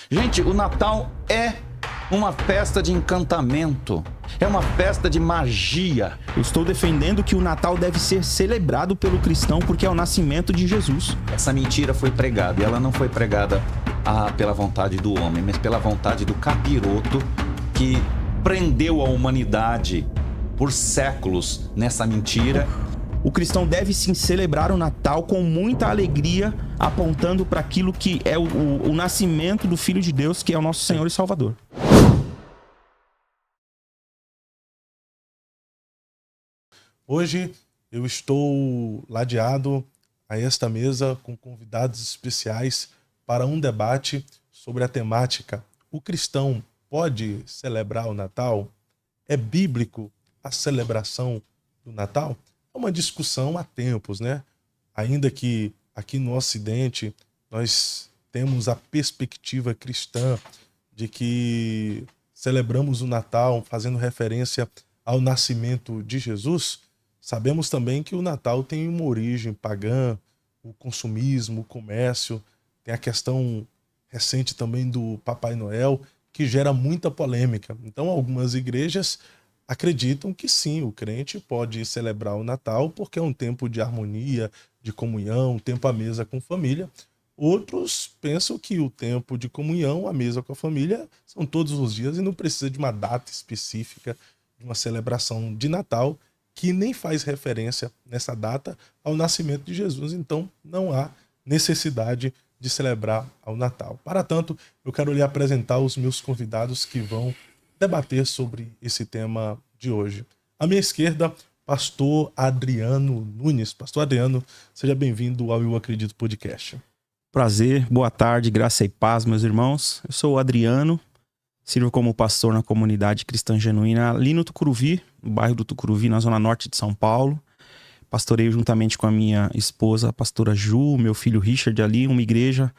Gente, o Natal é uma festa de encantamento, é uma festa de magia. Eu estou defendendo que o Natal deve ser celebrado pelo cristão porque é o nascimento de Jesus. Essa mentira foi pregada, e ela não foi pregada pela vontade do homem, mas pela vontade do capiroto que prendeu a humanidade por séculos nessa mentira. O cristão deve sim celebrar o Natal com muita alegria, apontando para aquilo que é o nascimento do Filho de Deus, que é o nosso Senhor e Salvador. Hoje eu estou ladeado a esta mesa com convidados especiais para um debate sobre a temática: o cristão pode celebrar o Natal? É bíblico a celebração do Natal? É uma discussão há tempos, né? Ainda que aqui no Ocidente nós temos a perspectiva cristã de que celebramos o Natal fazendo referência ao nascimento de Jesus, sabemos também que o Natal tem uma origem pagã, o consumismo, o comércio, tem a questão recente também do Papai Noel, que gera muita polêmica. Então, algumas igrejas acreditam que sim, o crente pode celebrar o Natal porque é um tempo de harmonia, de comunhão, um tempo à mesa com família. Outros pensam que o tempo de comunhão, a mesa com a família, são todos os dias e não precisa de uma data específica, de uma celebração de Natal, que nem faz referência nessa data ao nascimento de Jesus. Então, não há necessidade de celebrar ao Natal. Para tanto, eu quero lhe apresentar os meus convidados que vão debater sobre esse tema de hoje. À minha esquerda, pastor Adriano Nunes. Pastor Adriano, seja bem-vindo ao Eu Acredito Podcast. Prazer, boa tarde, graça e paz, meus irmãos. Eu sou o Adriano, sirvo como pastor na comunidade cristã genuína ali no Tucuruvi, no bairro do Tucuruvi, na zona norte de São Paulo. Pastoreio juntamente com a minha esposa, a pastora Ju, meu filho Richard ali, uma igreja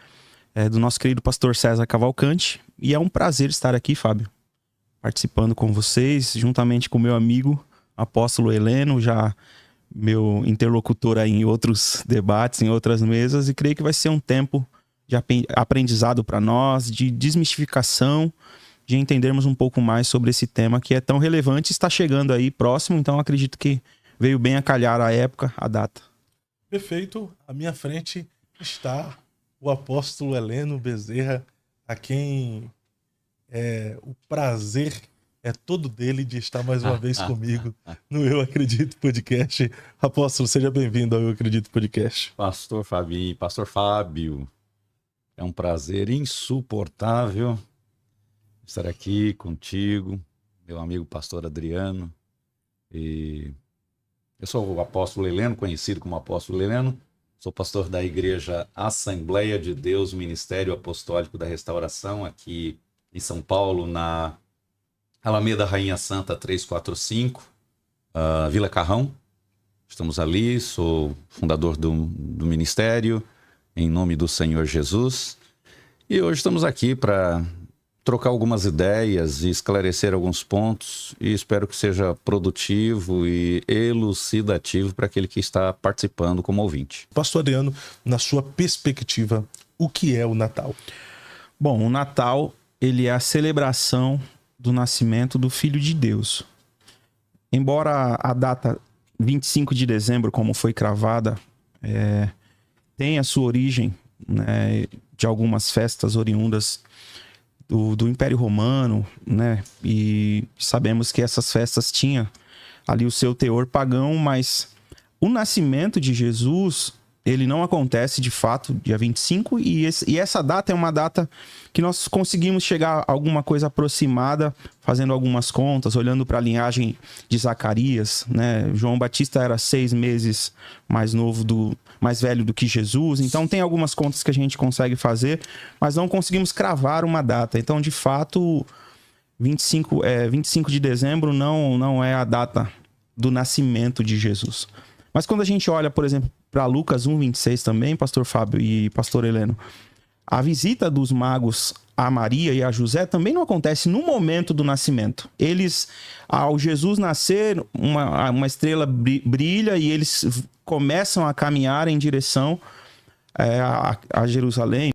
do nosso querido pastor César Cavalcante. E é um prazer estar aqui, Fábio, participando com vocês, juntamente com meu amigo, apóstolo Heleno, já meu interlocutor aí em outros debates, em outras mesas, e creio que vai ser um tempo de aprendizado para nós, de desmistificação, de entendermos um pouco mais sobre esse tema que é tão relevante, está chegando aí próximo, então acredito que veio bem a calhar a época, a data. Perfeito. À minha frente está o apóstolo Heleno Bezerra, a quem o prazer é todo dele de estar mais uma vez comigo no Eu Acredito Podcast. Apóstolo, seja bem-vindo ao Eu Acredito Podcast. Pastor Fábio, é um prazer insuportável estar aqui contigo, meu amigo pastor Adriano. E eu sou o apóstolo Heleno, conhecido como apóstolo Heleno. Sou pastor da igreja Assembleia de Deus, Ministério Apostólico da Restauração, aqui em São Paulo, na Alameda Rainha Santa 345, Vila Carrão. Estamos ali, sou fundador do ministério, em nome do Senhor Jesus. E hoje estamos aqui para trocar algumas ideias e esclarecer alguns pontos, e espero que seja produtivo e elucidativo para aquele que está participando como ouvinte. Pastor Adriano, na sua perspectiva, o que é o Natal? Bom, o Natal, ele é a celebração do nascimento do Filho de Deus. Embora a data 25 de dezembro, como foi cravada, tenha sua origem, né, de algumas festas oriundas do Império Romano, né? E sabemos que essas festas tinham ali o seu teor pagão, mas o nascimento de Jesus, ele não acontece de fato dia 25, e essa data é uma data que nós conseguimos chegar a alguma coisa aproximada, fazendo algumas contas, olhando para a linhagem de Zacarias, né? João Batista era 6 meses mais velho do que Jesus, então tem algumas contas que a gente consegue fazer, mas não conseguimos cravar uma data. Então, de fato, 25 de dezembro não é a data do nascimento de Jesus. Mas quando a gente olha, por exemplo, para Lucas 1:26 também, pastor Fábio e pastor Heleno, a visita dos magos a Maria e a José também não acontece no momento do nascimento. Eles, ao Jesus nascer, uma estrela brilha e eles começam a caminhar em direção a Jerusalém.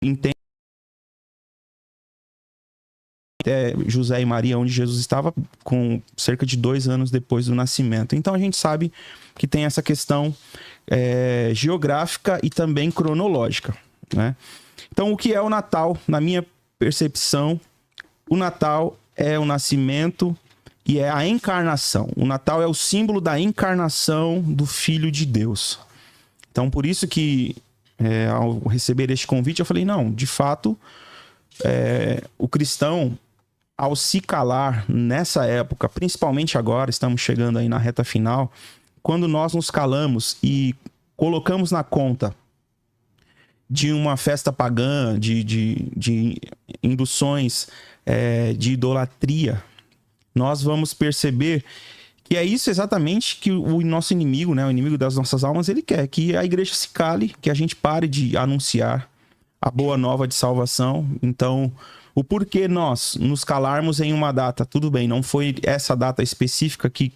entende José e Maria, onde Jesus estava, com cerca de 2 anos depois do nascimento. Então a gente sabe que tem essa questão geográfica e também cronológica, né? Então, o que é o Natal? Na minha percepção, o Natal é o nascimento e é a encarnação. O Natal é o símbolo da encarnação do Filho de Deus. Então, por isso que, ao receber este convite, eu falei, não, de fato, o cristão, ao se calar nessa época, principalmente agora, estamos chegando aí na reta final, quando nós nos calamos e colocamos na conta de uma festa pagã, de induções de idolatria, nós vamos perceber que é isso exatamente que o nosso inimigo, né, o inimigo das nossas almas, ele quer, que a igreja se cale, que a gente pare de anunciar a boa nova de salvação. Então, o porquê nós nos calarmos em uma data, tudo bem, não foi essa data específica que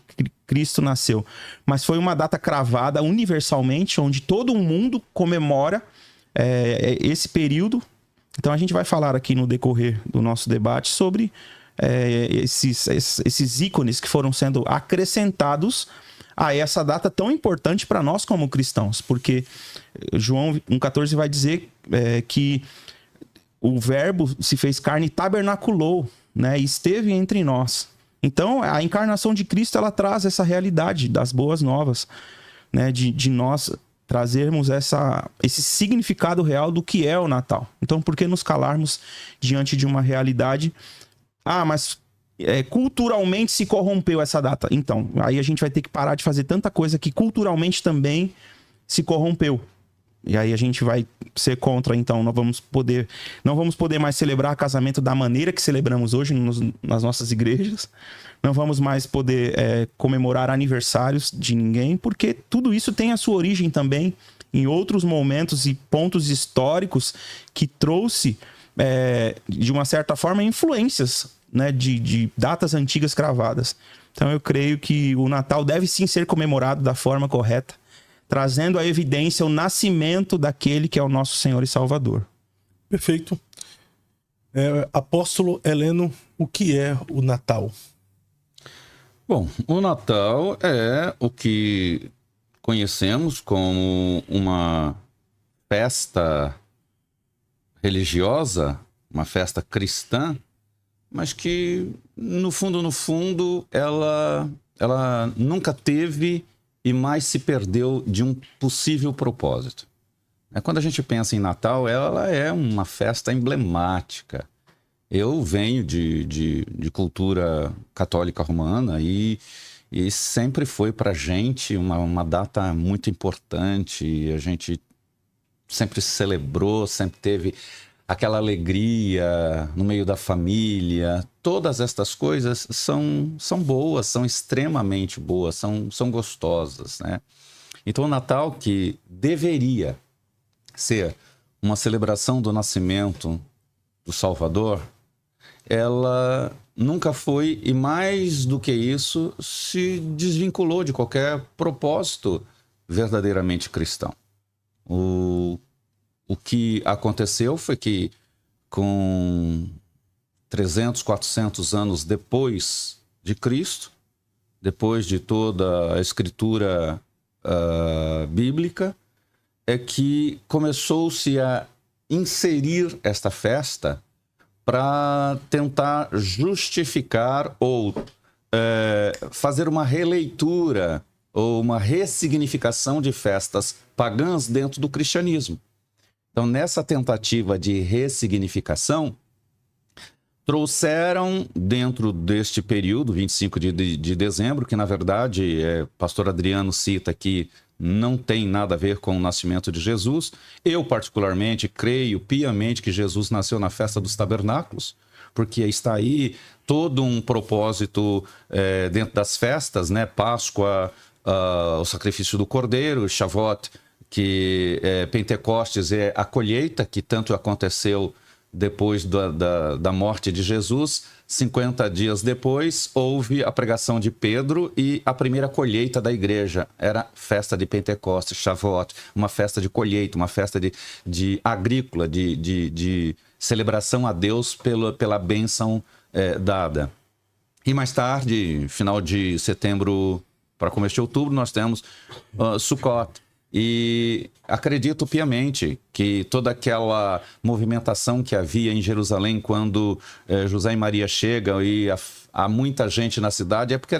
Cristo nasceu, mas foi uma data cravada universalmente, onde todo o mundo comemora esse período. Então a gente vai falar aqui no decorrer do nosso debate sobre esses ícones que foram sendo acrescentados a essa data tão importante para nós como cristãos, porque João 1,14 vai dizer que o verbo se fez carne e tabernaculou, né, e esteve entre nós. Então a encarnação de Cristo, ela traz essa realidade das boas novas, né, de nós trazermos esse significado real do que é o Natal. Então, por que nos calarmos diante de uma realidade? Mas culturalmente se corrompeu essa data. Então, aí a gente vai ter que parar de fazer tanta coisa que culturalmente também se corrompeu. E aí a gente vai ser contra, então não vamos poder mais celebrar casamento da maneira que celebramos hoje nas nossas igrejas. Não vamos mais poder comemorar aniversários de ninguém, porque tudo isso tem a sua origem também em outros momentos e pontos históricos que trouxe, de uma certa forma, influências, né, de datas antigas cravadas. Então eu creio que o Natal deve sim ser comemorado da forma correta, trazendo à evidência o nascimento daquele que é o nosso Senhor e Salvador. Perfeito. Apóstolo Heleno, o que é o Natal? Bom, o Natal é o que conhecemos como uma festa religiosa, uma festa cristã, mas que, no fundo, ela nunca teve e mais se perdeu de um possível propósito. Quando a gente pensa em Natal, ela é uma festa emblemática. Eu venho de cultura católica romana e sempre foi para a gente uma data muito importante. A gente sempre celebrou, sempre teve aquela alegria no meio da família. Todas estas coisas são boas, são extremamente boas, são gostosas, né? Então o Natal, que deveria ser uma celebração do nascimento do Salvador, ela nunca foi, e mais do que isso, se desvinculou de qualquer propósito verdadeiramente cristão. O que aconteceu foi que, com 300, 400 anos depois de Cristo, depois de toda a escritura bíblica, é que começou-se a inserir esta festa para tentar justificar ou fazer uma releitura ou uma ressignificação de festas pagãs dentro do cristianismo. Então, nessa tentativa de ressignificação, trouxeram dentro deste período, 25 de dezembro, que na verdade, pastor Adriano cita que não tem nada a ver com o nascimento de Jesus. Eu, particularmente, creio piamente que Jesus nasceu na festa dos tabernáculos, porque está aí todo um propósito dentro das festas, né? Páscoa, o sacrifício do Cordeiro, Shavuot, que Pentecostes é a colheita, que tanto aconteceu depois da morte de Jesus, 50 dias depois, houve a pregação de Pedro e a primeira colheita da igreja. Era festa de Pentecostes, Shavuot, uma festa de colheita, uma festa de agrícola, de celebração a Deus pela bênção dada. E mais tarde, final de setembro para começo de outubro, nós temos Sukkot. E acredito piamente que toda aquela movimentação que havia em Jerusalém quando José e Maria chegam e há muita gente na cidade é porque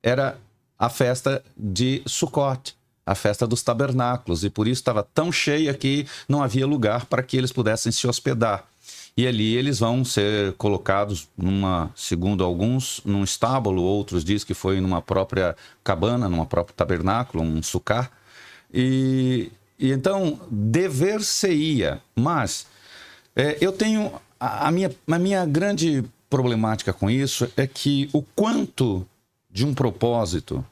era a festa de Sukkot, a festa dos tabernáculos, e por isso estava tão cheia que não havia lugar para que eles pudessem se hospedar. E ali eles vão ser colocados segundo alguns, num estábulo, outros dizem que foi numa própria cabana, numa própria tabernáculo, um sucar. E então, dever-se-ia. Mas eu tenho... A minha grande problemática com isso é que o quanto de um propósito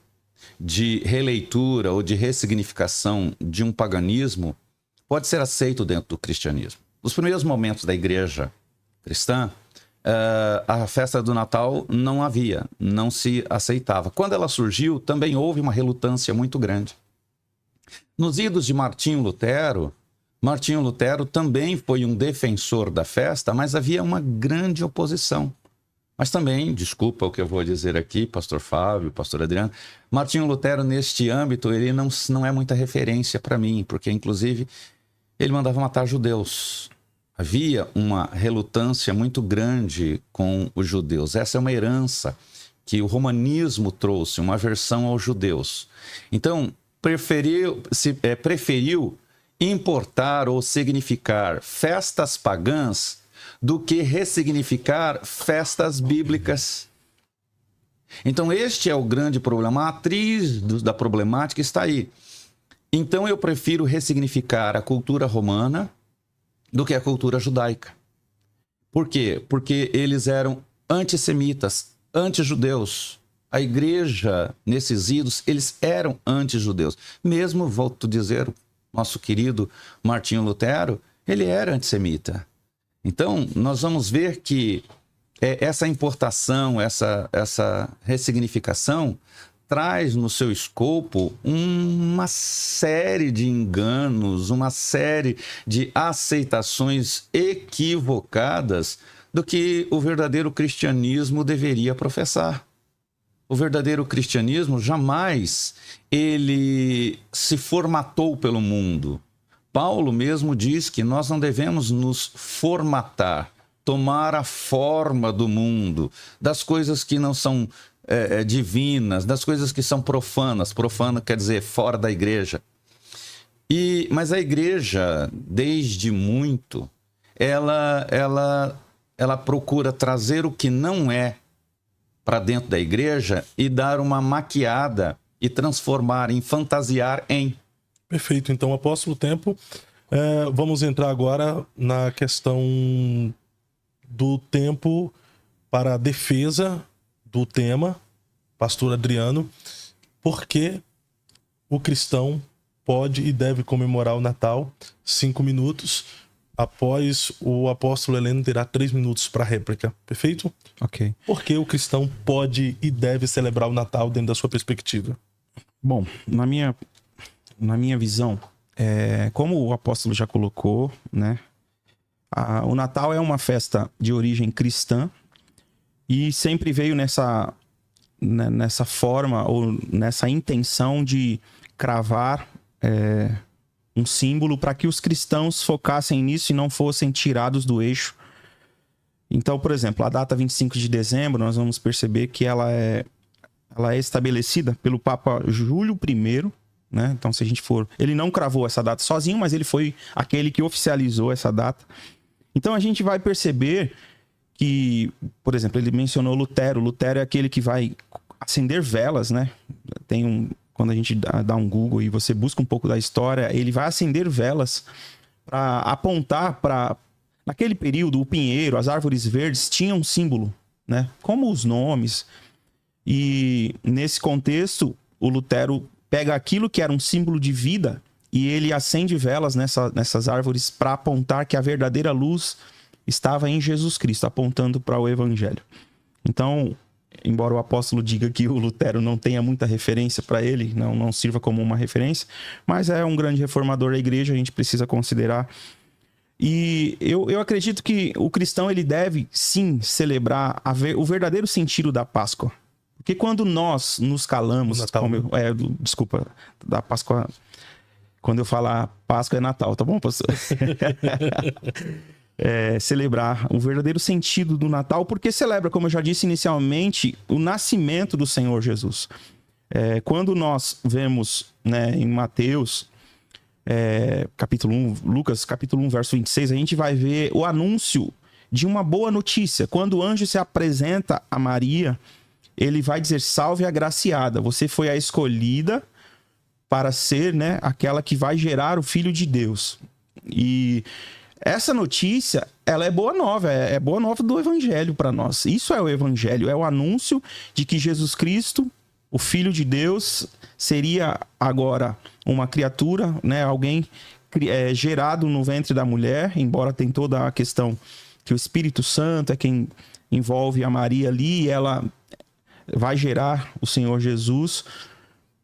de releitura ou de ressignificação de um paganismo pode ser aceito dentro do cristianismo. Nos primeiros momentos da igreja cristã, a festa do Natal não se aceitava. Quando ela surgiu, também houve uma relutância muito grande. Nos idos de Martinho Lutero também foi um defensor da festa, mas havia uma grande oposição. Mas também, desculpa o que eu vou dizer aqui, pastor Fábio, pastor Adriano, Martinho Lutero, neste âmbito, ele não é muita referência para mim, porque, inclusive, ele mandava matar judeus. Havia uma relutância muito grande com os judeus. Essa é uma herança que o romanismo trouxe, uma aversão aos judeus. Então, preferiu importar ou significar festas pagãs do que ressignificar festas bíblicas. Então, este é o grande problema. A atriz da problemática está aí. Então, eu prefiro ressignificar a cultura romana do que a cultura judaica. Por quê? Porque eles eram antissemitas, antijudeus. A igreja, nesses idos, eles eram antijudeus. Mesmo, volto a dizer, nosso querido Martinho Lutero, ele era antissemita. Então, nós vamos ver que essa importação, essa ressignificação traz no seu escopo uma série de enganos, uma série de aceitações equivocadas do que o verdadeiro cristianismo deveria professar. O verdadeiro cristianismo jamais ele se formatou pelo mundo. Paulo mesmo diz que nós não devemos nos formatar, tomar a forma do mundo, das coisas que não são divinas, das coisas que são profanas. Profano quer dizer fora da igreja. Mas a igreja, desde muito, ela procura trazer o que não é para dentro da igreja e dar uma maquiada e transformar em fantasiar em. Perfeito. Então, apóstolo Tempo, vamos entrar agora na questão do tempo para a defesa do tema, pastor Adriano. Por que o cristão pode e deve comemorar o Natal 5 minutos? Após o apóstolo Heleno terá 3 minutos para réplica. Perfeito? Ok. Por que o cristão pode e deve celebrar o Natal dentro da sua perspectiva? Bom, na minha visão, como o apóstolo já colocou, né? O Natal é uma festa de origem cristã e sempre veio nessa forma ou nessa intenção de cravar um símbolo para que os cristãos focassem nisso e não fossem tirados do eixo. Então, por exemplo, a data 25 de dezembro, nós vamos perceber que ela é estabelecida pelo Papa Júlio I, né? Então, se a gente for... Ele não cravou essa data sozinho, mas ele foi aquele que oficializou essa data. Então, a gente vai perceber que, por exemplo, ele mencionou Lutero. Lutero é aquele que vai acender velas, né? Quando a gente dá um Google e você busca um pouco da história, ele vai acender velas para apontar para... Naquele período, o pinheiro, as árvores verdes tinham um símbolo, né? Como os nomes. E nesse contexto, o Lutero pega aquilo que era um símbolo de vida e ele acende velas nessas árvores para apontar que a verdadeira luz estava em Jesus Cristo, apontando para o Evangelho. Então, embora o apóstolo diga que o Lutero não tenha muita referência para ele, não sirva como uma referência, mas é um grande reformador da igreja, a gente precisa considerar. E eu acredito que o cristão ele deve, sim, celebrar o verdadeiro sentido da Páscoa. Porque quando nós nos calamos... Natal. Desculpa, da Páscoa... Quando eu falar Páscoa é Natal, tá bom, pastor? Celebrar o verdadeiro sentido do Natal, porque celebra, como eu já disse inicialmente, o nascimento do Senhor Jesus. Quando nós vemos, né, em Mateus, capítulo 1, Lucas, capítulo 1, verso 26, a gente vai ver o anúncio de uma boa notícia. Quando o anjo se apresenta a Maria, ele vai dizer: salve agraciada, você foi a escolhida para ser, né, aquela que vai gerar o Filho de Deus. E essa notícia, ela é boa nova, é boa nova do Evangelho para nós. Isso é o Evangelho, é o anúncio de que Jesus Cristo, o Filho de Deus, seria agora uma criatura, né, alguém gerado no ventre da mulher, embora tem toda a questão que o Espírito Santo é quem envolve a Maria ali, e ela vai gerar o Senhor Jesus.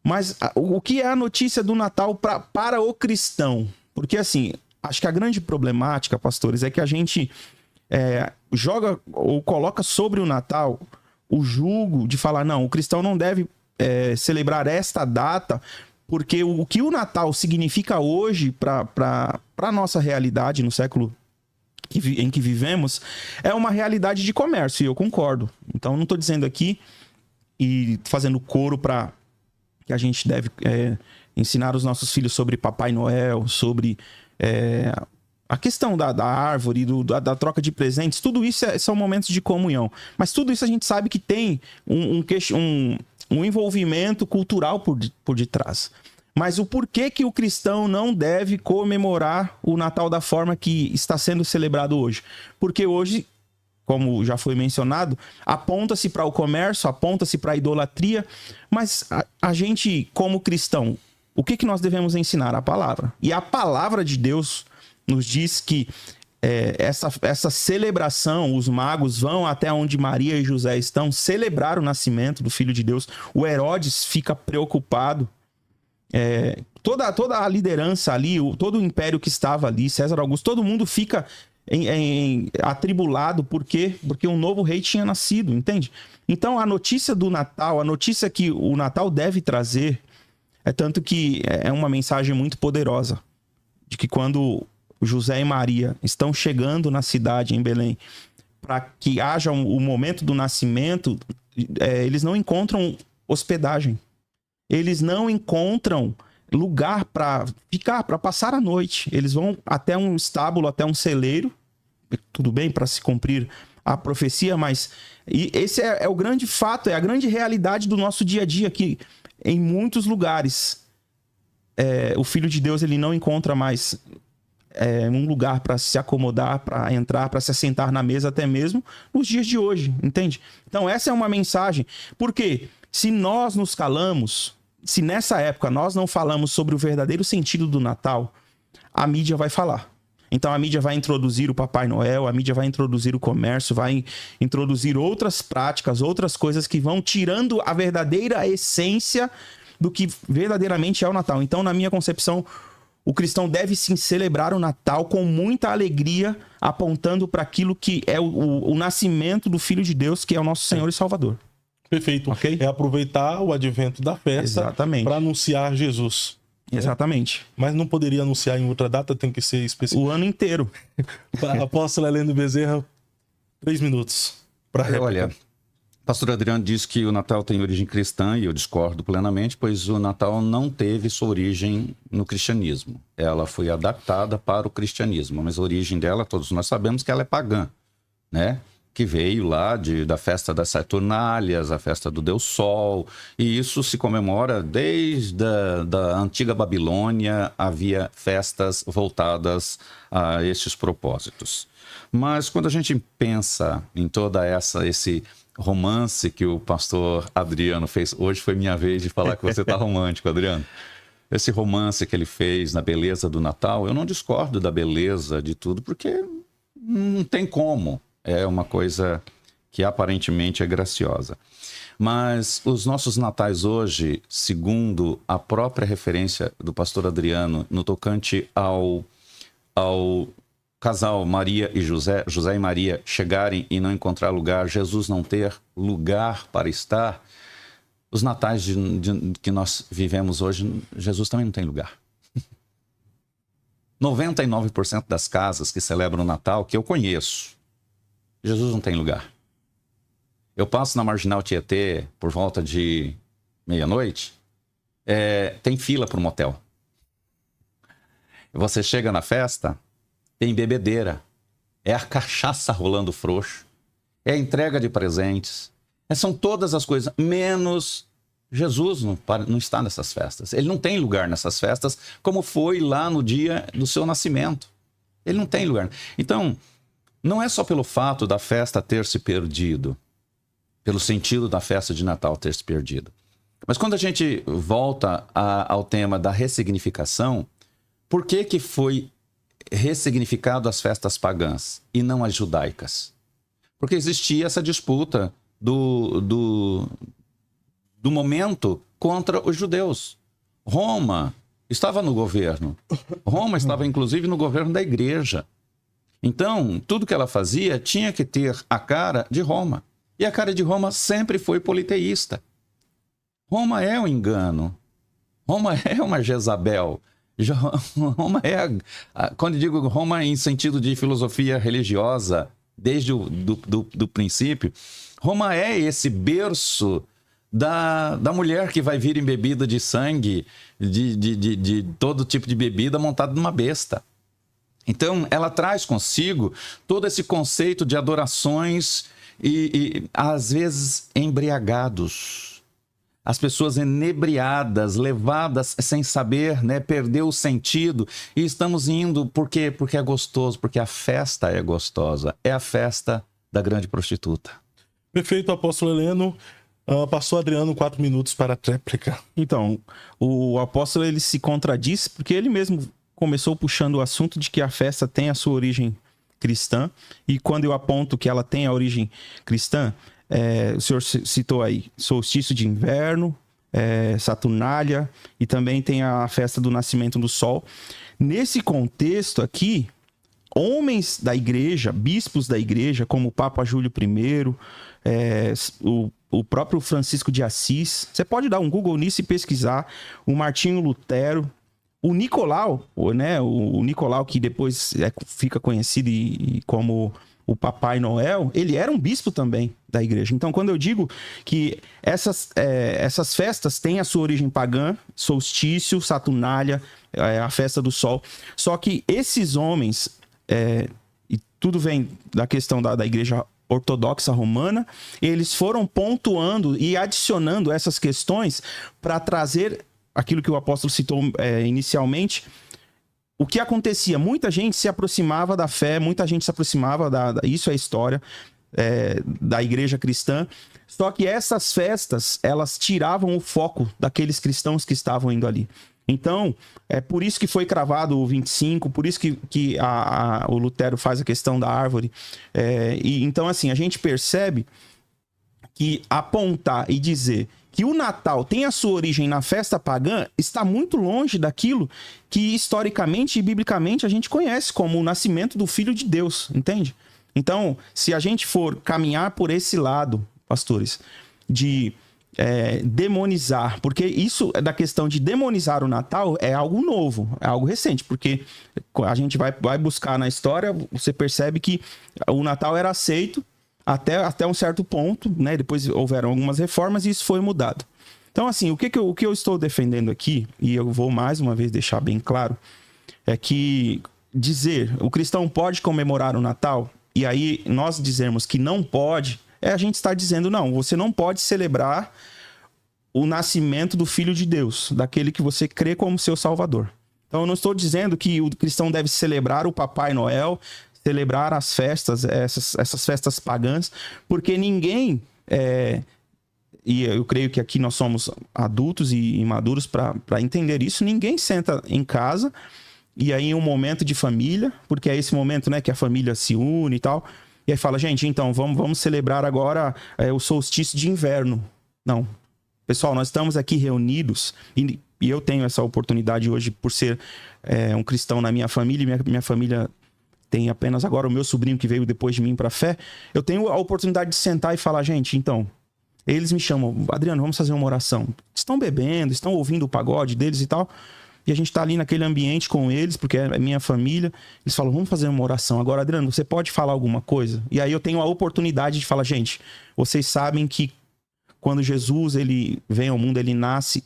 Mas o que é a notícia do Natal para o cristão? Porque, assim, acho que a grande problemática, pastores, é que a gente joga ou coloca sobre o Natal o jugo de falar: não, o cristão não deve celebrar esta data, porque o que o Natal significa hoje para a nossa realidade no século em que vivemos é uma realidade de comércio, e eu concordo. Então, não estou dizendo aqui e fazendo coro para que a gente deve ensinar os nossos filhos sobre Papai Noel, sobre a questão da árvore, da troca de presentes. Tudo isso são momentos de comunhão. Mas tudo isso a gente sabe que tem um envolvimento cultural por detrás. Mas o porquê que o cristão não deve comemorar o Natal da forma que está sendo celebrado hoje? Porque hoje, como já foi mencionado, aponta-se para o comércio, aponta-se para a idolatria, mas a gente, como cristão, o que nós devemos ensinar? A palavra. E a palavra de Deus nos diz que essa celebração, os magos vão até onde Maria e José estão celebrar o nascimento do Filho de Deus. O Herodes fica preocupado. Toda a liderança ali, todo o império que estava ali, César Augusto, todo mundo fica atribulado. Por quê? Porque um novo rei tinha nascido, entende? Então a notícia do Natal, a notícia que o Natal deve trazer, tanto que é uma mensagem muito poderosa, de que quando José e Maria estão chegando na cidade, em Belém, para que haja o momento do nascimento, eles não encontram hospedagem. Eles não encontram lugar para ficar, para passar a noite. Eles vão até um estábulo, até um celeiro, tudo bem, para se cumprir a profecia, mas esse é o grande fato, é a grande realidade do nosso dia a dia, que em muitos lugares o Filho de Deus ele não encontra mais um lugar para se acomodar, para entrar, para se assentar na mesa, até mesmo nos dias de hoje, entende? Então essa é uma mensagem, porque se nós nos calamos, se nessa época nós não falamos sobre o verdadeiro sentido do Natal, a mídia vai falar. Então a mídia vai introduzir o Papai Noel, a mídia vai introduzir o comércio, vai introduzir outras práticas, outras coisas que vão tirando a verdadeira essência do que verdadeiramente é o Natal. Então, na minha concepção, o cristão deve sim celebrar o Natal com muita alegria, apontando para aquilo que é o nascimento do Filho de Deus, que é o nosso Senhor e Salvador. Perfeito. Ok? É aproveitar o advento da festa para anunciar Jesus. Exatamente. Mas não poderia anunciar em outra data, tem que ser específico. O ano inteiro. Apóstolo Heleno Bezerra, 3 minutos. Olha, pastor Adriano disse que o Natal tem origem cristã, e eu discordo plenamente, pois o Natal não teve sua origem no cristianismo. Ela foi adaptada para o cristianismo, mas a origem dela, todos nós sabemos que ela é pagã, né? Que veio lá da festa das Saturnálias, a festa do Deus Sol, e isso se comemora desde da antiga Babilônia, havia festas voltadas a estes propósitos. Mas quando a gente pensa em toda esse romance que o pastor Adriano fez, hoje foi minha vez de falar que você está romântico, Adriano. esse romance que ele fez na beleza do Natal, eu não discordo da beleza de tudo, porque não tem como. É uma coisa que aparentemente é graciosa. Mas os nossos natais hoje, segundo a própria referência do pastor Adriano, no tocante ao casal Maria e José, José e Maria chegarem e não encontrar lugar, Jesus não ter lugar para estar, os natais que nós vivemos hoje, Jesus também não tem lugar. 99% das casas que celebram o Natal, que eu conheço, Jesus não tem lugar. Eu passo na Marginal Tietê por volta de meia-noite, tem fila para o motel. Você chega na festa, tem bebedeira, é a cachaça rolando frouxo, é a entrega de presentes, são todas as coisas, menos Jesus não está nessas festas. Ele não tem lugar nessas festas, como foi lá no dia do seu nascimento. Ele não tem lugar. Então, não é só pelo fato da festa ter se perdido, pelo sentido da festa de Natal ter se perdido. Mas quando a gente volta ao tema da ressignificação, por que foi ressignificado as festas pagãs e não as judaicas? Porque existia essa disputa do momento contra os judeus. Roma estava no governo. Roma estava, inclusive, no governo da igreja. Então, tudo que ela fazia tinha que ter a cara de Roma. E a cara de Roma sempre foi politeísta. Roma é um engano. Roma é uma Jezabel. Roma quando eu digo Roma em sentido de filosofia religiosa, desde do princípio, Roma é esse berço da mulher que vai vir embebida de sangue, de todo tipo de bebida montada numa besta. Então, ela traz consigo todo esse conceito de adorações e às vezes embriagados. As pessoas inebriadas, levadas sem saber, né, perdeu o sentido. E estamos indo, por quê? Porque é gostoso, porque a festa é gostosa. É a festa da grande prostituta. Perfeito, apóstolo Heleno. Pastor Adriano, 4 minutos para a réplica. Então, o apóstolo ele se contradiz porque ele mesmo começou puxando o assunto de que a festa tem a sua origem cristã. E quando eu aponto que ela tem a origem cristã, o senhor citou aí solstício de inverno, Saturnália, e também tem a festa do nascimento do sol. Nesse contexto aqui, homens da igreja, bispos da igreja, como o Papa Júlio I, o próprio Francisco de Assis, você pode dar um Google nisso e pesquisar, o Martinho Lutero, o Nicolau, né, o Nicolau que depois fica conhecido como o Papai Noel, ele era um bispo também da igreja. Então, quando eu digo que essas festas têm a sua origem pagã, solstício, Saturnália, a festa do sol, só que esses homens, e tudo vem da questão da igreja ortodoxa romana, eles foram pontuando e adicionando essas questões para trazer aquilo que o apóstolo citou inicialmente. O que acontecia? Muita gente se aproximava da fé, muita gente se aproximava isso é a história da igreja cristã, só que essas festas, elas tiravam o foco daqueles cristãos que estavam indo ali. Então, é por isso que foi cravado o 25, por isso que o Lutero faz a questão da árvore. Então, assim, a gente percebe que apontar e dizer que o Natal tem a sua origem na festa pagã está muito longe daquilo que historicamente e biblicamente a gente conhece como o nascimento do Filho de Deus, entende? Então, se a gente for caminhar por esse lado, pastores, de demonizar, porque isso da questão de demonizar o Natal é algo novo, é algo recente, porque a gente vai buscar na história, você percebe que o Natal era aceito até um certo ponto, né? Depois houveram algumas reformas e isso foi mudado. Então, assim, o que eu estou defendendo aqui, e eu vou mais uma vez deixar bem claro, é que dizer o cristão pode comemorar o Natal, e aí nós dizermos que não pode, a gente está dizendo, não, você não pode celebrar o nascimento do Filho de Deus, daquele que você crê como seu Salvador. Então, eu não estou dizendo que o cristão deve celebrar o Papai Noel, celebrar as festas, essas festas pagãs, porque ninguém e eu creio que aqui nós somos adultos e maduros para entender isso, ninguém senta em casa e aí em um momento de família, porque é esse momento, né, que a família se une e tal, e aí fala, gente, então vamos celebrar agora o solstício de inverno. Não. Pessoal, nós estamos aqui reunidos e eu tenho essa oportunidade hoje por ser um cristão na minha família, minha família tem apenas agora o meu sobrinho que veio depois de mim para a fé. Eu tenho a oportunidade de sentar e falar, gente, então, eles me chamam, Adriano, vamos fazer uma oração. Estão bebendo, estão ouvindo o pagode deles e tal, e a gente tá ali naquele ambiente com eles, porque é minha família. Eles falam, vamos fazer uma oração. Agora, Adriano, você pode falar alguma coisa? E aí eu tenho a oportunidade de falar, gente, vocês sabem que quando Jesus ele vem ao mundo, ele nasce,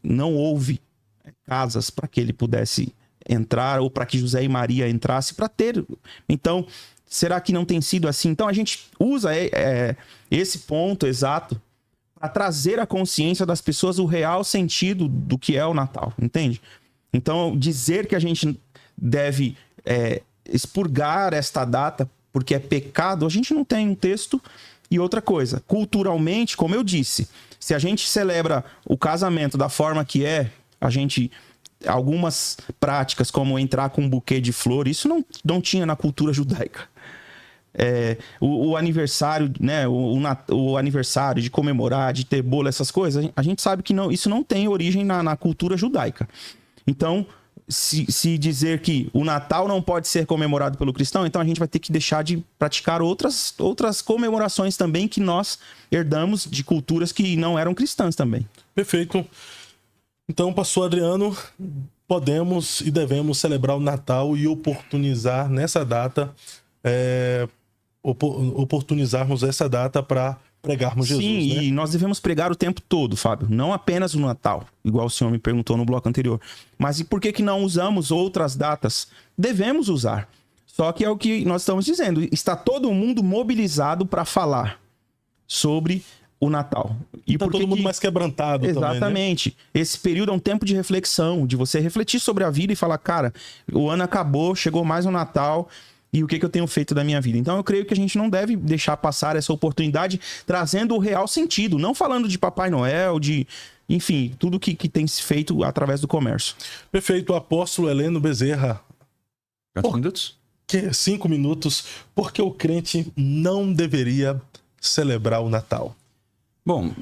não houve casas para que ele pudesse entrar ou para que José e Maria entrassem para ter. Então, será que não tem sido assim? Então a gente usa esse ponto exato para trazer à consciência das pessoas o real sentido do que é o Natal, entende? Então, dizer que a gente deve expurgar esta data porque é pecado, a gente não tem um texto. E outra coisa, culturalmente, como eu disse, se a gente celebra o casamento da forma que algumas práticas, como entrar com um buquê de flor, isso não tinha na cultura judaica. O aniversário, né, o aniversário de comemorar, de ter bolo, essas coisas, a gente sabe que isso não tem origem na cultura judaica. Então, se dizer que o Natal não pode ser comemorado pelo cristão, então a gente vai ter que deixar de praticar outras comemorações também que nós herdamos de culturas que não eram cristãs também. Perfeito. Então, pastor Adriano, podemos e devemos celebrar o Natal e oportunizar nessa data, oportunizarmos essa data para pregarmos Jesus. Sim, né? E nós devemos pregar o tempo todo, Fábio. Não apenas o Natal, igual o senhor me perguntou no bloco anterior. Mas e por que não usamos outras datas? Devemos usar. Só que é o que nós estamos dizendo. Está todo mundo mobilizado para falar sobre o Natal. E tá todo mundo mais quebrantado. Exatamente. Também, né? Esse período é um tempo de reflexão, de você refletir sobre a vida e falar, cara, o ano acabou, chegou mais um Natal... E o que eu tenho feito da minha vida? Então eu creio que a gente não deve deixar passar essa oportunidade trazendo o real sentido. Não falando de Papai Noel, enfim, tudo que tem se feito através do comércio. Perfeito. O apóstolo Heleno Bezerra. Quantos minutos? 5 minutos. Porque o crente não deveria celebrar o Natal. Bom,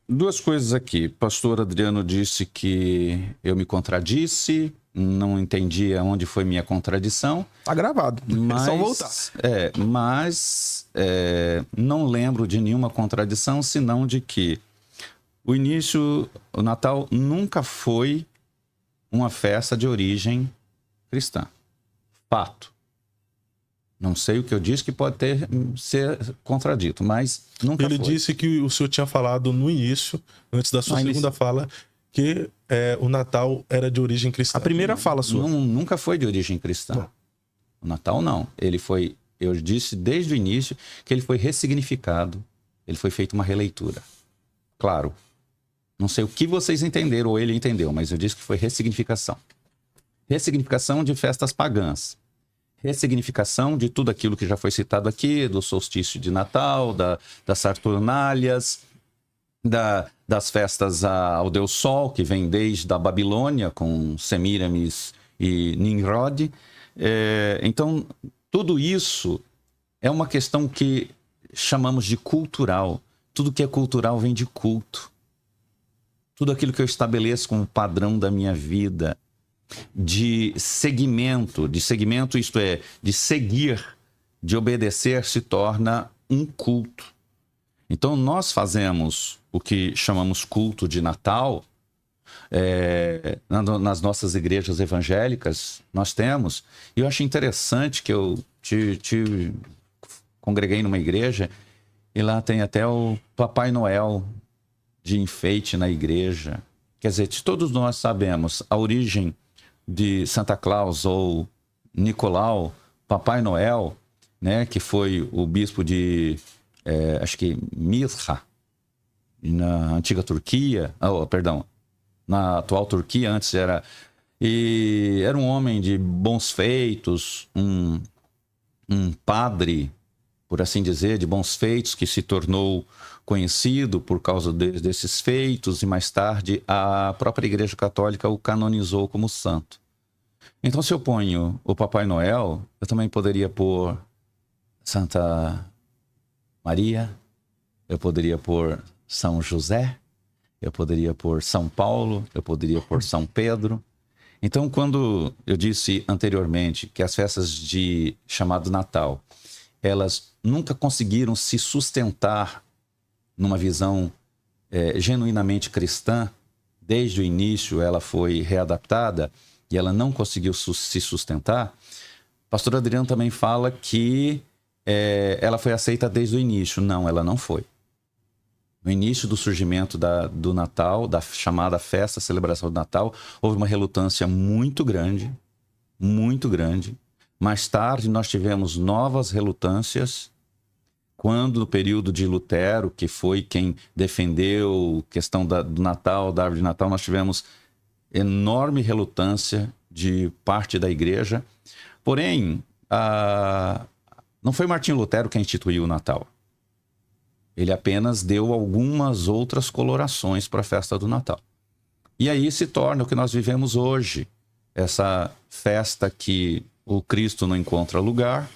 duas coisas aqui. Pastor Adriano disse que eu me contradisse. Não entendi onde foi minha contradição. Tá gravado, mas, é só voltar. Mas não lembro de nenhuma contradição, senão de que o Natal nunca foi uma festa de origem cristã. Fato. Não sei o que eu disse que pode ser contradito, mas nunca foi. Ele disse que o senhor tinha falado no início, antes da sua segunda fala, que o Natal era de origem cristã. A primeira fala sua. Nunca foi de origem cristã. Não. O Natal não. Eu disse desde o início que ele foi ressignificado. Ele foi feito uma releitura. Claro. Não sei o que vocês entenderam ou ele entendeu, mas eu disse que foi ressignificação. Ressignificação de festas pagãs. Ressignificação de tudo aquilo que já foi citado aqui, do solstício de Natal, das Saturnálias, das festas ao Deus Sol, que vem desde a Babilônia, com Semíramis e Nimrod. Então, tudo isso é uma questão que chamamos de cultural. Tudo que é cultural vem de culto. Tudo aquilo que eu estabeleço como padrão da minha vida, de seguimento, isto é, de seguir, de obedecer, se torna um culto. Então, nós fazemos o que chamamos culto de Natal, nas nossas igrejas evangélicas, nós temos. E eu acho interessante que eu congreguei numa igreja e lá tem até o Papai Noel de enfeite na igreja. Quer dizer, todos nós sabemos a origem de Santa Claus ou Nicolau, Papai Noel, né, que foi o bispo de... acho que Mirra, na antiga Turquia, na atual Turquia, antes era um homem de bons feitos, um padre, por assim dizer, de bons feitos, que se tornou conhecido por causa desses feitos, e mais tarde a própria Igreja Católica o canonizou como santo. Então, se eu ponho o Papai Noel, eu também poderia pôr Santa Maria, eu poderia pôr São José, eu poderia pôr São Paulo, eu poderia pôr São Pedro. Então, quando eu disse anteriormente que as festas de chamado Natal, elas nunca conseguiram se sustentar numa visão genuinamente cristã, desde o início ela foi readaptada e ela não conseguiu se sustentar, o pastor Adriano também fala que ela foi aceita desde o início. Não, ela não foi. No início do surgimento do Natal, da chamada festa, celebração do Natal, houve uma relutância muito grande, muito grande. Mais tarde, nós tivemos novas relutâncias, quando no período de Lutero, que foi quem defendeu a questão do Natal, da árvore de Natal, nós tivemos enorme relutância de parte da igreja. Porém, não foi Martinho Lutero quem instituiu o Natal. Ele apenas deu algumas outras colorações para a festa do Natal. E aí se torna o que nós vivemos hoje. Essa festa que o Cristo não encontra lugar,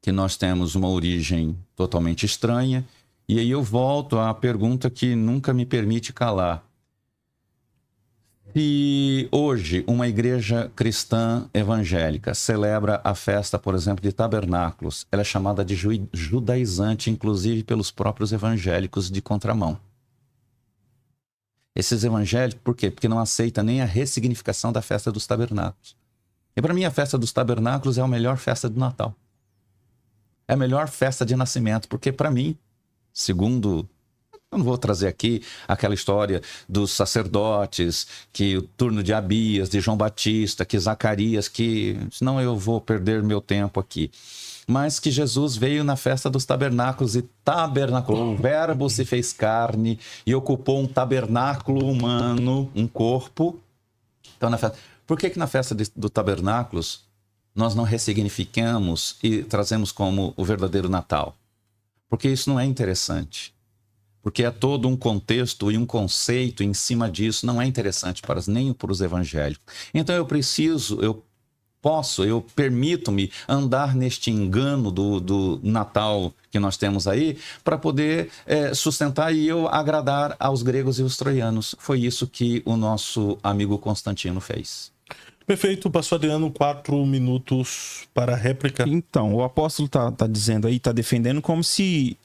que nós temos uma origem totalmente estranha. E aí eu volto à pergunta que nunca me permite calar. Se hoje uma igreja cristã evangélica celebra a festa, por exemplo, de tabernáculos, ela é chamada de judaizante, inclusive pelos próprios evangélicos de contramão. Esses evangélicos, por quê? Porque não aceitam nem a ressignificação da festa dos tabernáculos. E para mim a festa dos tabernáculos é a melhor festa do Natal. É a melhor festa de nascimento, porque para mim, segundo... Eu não vou trazer aqui aquela história dos sacerdotes, que o turno de Abias, de João Batista, que Zacarias, que senão eu vou perder meu tempo aqui. Mas que Jesus veio na festa dos tabernáculos e tabernaculou. O verbo se fez carne e ocupou um tabernáculo humano, um corpo. Então, na festa... Por que na festa do tabernáculos nós não ressignificamos e trazemos como o verdadeiro Natal? Porque isso não é interessante. Porque é todo um contexto e um conceito em cima disso, não é interessante nem para os evangélicos. Então eu permito-me andar neste engano do Natal que nós temos aí, para poder sustentar e eu agradar aos gregos e os troianos. Foi isso que o nosso amigo Constantino fez. Perfeito, pastor Adriano, 4 minutos para a réplica. Então, o apóstolo tá dizendo aí, está defendendo como se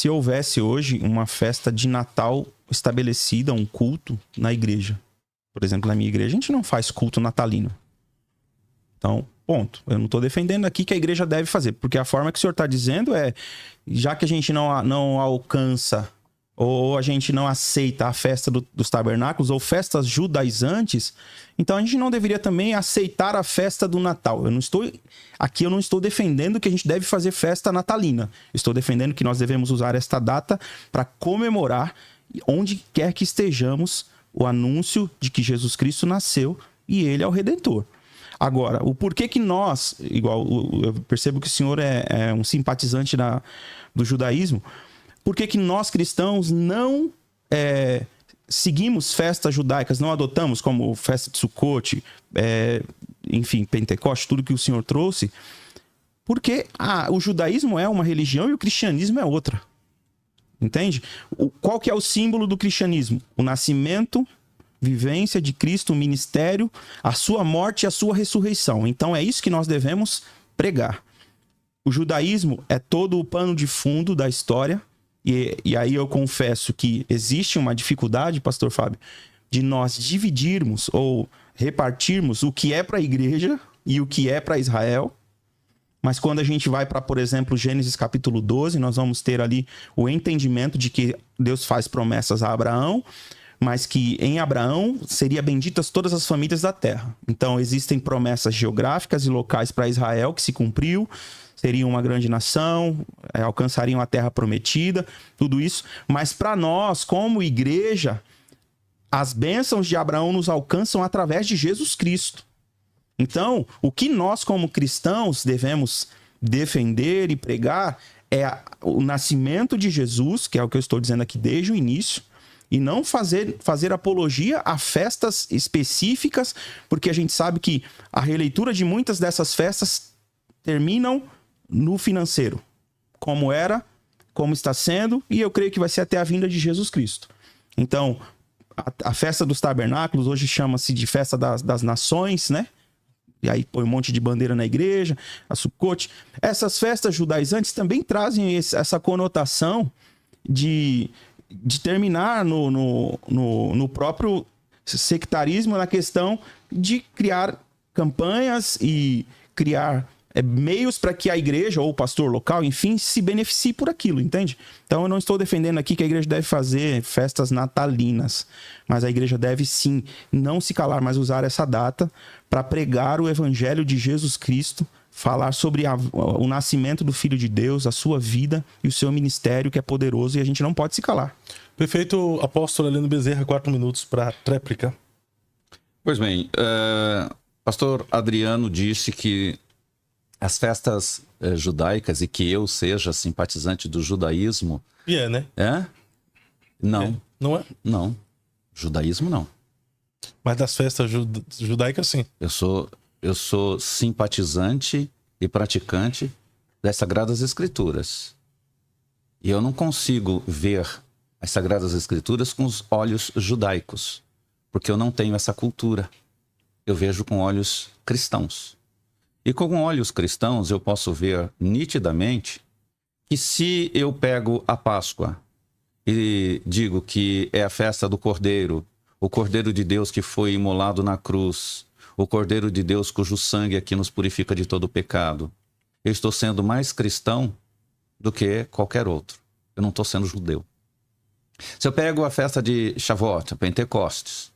houvesse hoje uma festa de Natal estabelecida, um culto na igreja. Por exemplo, na minha igreja, a gente não faz culto natalino. Então, ponto. Eu não estou defendendo aqui que a igreja deve fazer, porque a forma que o senhor está dizendo já que a gente não alcança ou a gente não aceita a festa dos tabernáculos ou festas judaizantes, então a gente não deveria também aceitar a festa do Natal. Eu não estou defendendo que a gente deve fazer festa natalina. Estou defendendo que nós devemos usar esta data para comemorar, onde quer que estejamos, o anúncio de que Jesus Cristo nasceu e ele é o Redentor. Agora, o porquê que nós, eu percebo que o senhor é um simpatizante do judaísmo, por que nós cristãos não seguimos festas judaicas, não adotamos como festa de Sukkot, enfim, Pentecoste, tudo que o senhor trouxe? Porque o judaísmo é uma religião e o cristianismo é outra. Entende? Qual que é o símbolo do cristianismo? O nascimento, vivência de Cristo, o ministério, a sua morte e a sua ressurreição. Então é isso que nós devemos pregar. O judaísmo é todo o pano de fundo da história. E aí eu confesso que existe uma dificuldade, pastor Fábio, de nós dividirmos ou repartirmos o que é para a igreja e o que é para Israel. Mas quando a gente vai para, por exemplo, Gênesis capítulo 12, nós vamos ter ali o entendimento de que Deus faz promessas a Abraão, mas que em Abraão seria benditas todas as famílias da terra. Então existem promessas geográficas e locais para Israel que se cumpriu, seriam uma grande nação, alcançariam a terra prometida, tudo isso. Mas para nós, como igreja, as bênçãos de Abraão nos alcançam através de Jesus Cristo. Então, o que nós como cristãos devemos defender e pregar o nascimento de Jesus, que é o que eu estou dizendo aqui desde o início, e não fazer apologia a festas específicas, porque a gente sabe que a releitura de muitas dessas festas terminam no financeiro, como era, como está sendo, e eu creio que vai ser até a vinda de Jesus Cristo. Então, a festa dos tabernáculos hoje chama-se de festa das nações, né? E aí põe um monte de bandeira na igreja, a Sukkot. Essas festas judaizantes também trazem essa conotação de terminar no próprio sectarismo, na questão de criar campanhas e criar meios para que a igreja ou o pastor local, enfim, se beneficie por aquilo, entende? Então eu não estou defendendo aqui que a igreja deve fazer festas natalinas, mas a igreja deve sim não se calar, mas usar essa data para pregar o evangelho de Jesus Cristo, falar sobre o nascimento do Filho de Deus, a sua vida e o seu ministério, que é poderoso, e a gente não pode se calar. Perfeito, apóstolo Heleno Bezerra, 4 minutos para tréplica. Pois bem, pastor Adriano disse que as festas judaicas, e que eu seja simpatizante do judaísmo... E né? É? Não. É. Não é? Não. Judaísmo, não. Mas das festas judaicas, sim. Eu sou simpatizante e praticante das Sagradas Escrituras. E eu não consigo ver as Sagradas Escrituras com os olhos judaicos, porque eu não tenho essa cultura. Eu vejo com olhos cristãos. E com olhos cristãos eu posso ver nitidamente que se eu pego a Páscoa e digo que é a festa do Cordeiro, o Cordeiro de Deus que foi imolado na cruz, o Cordeiro de Deus cujo sangue aqui nos purifica de todo o pecado, eu estou sendo mais cristão do que qualquer outro. Eu não estou sendo judeu. Se eu pego a festa de Shavuot, Pentecostes,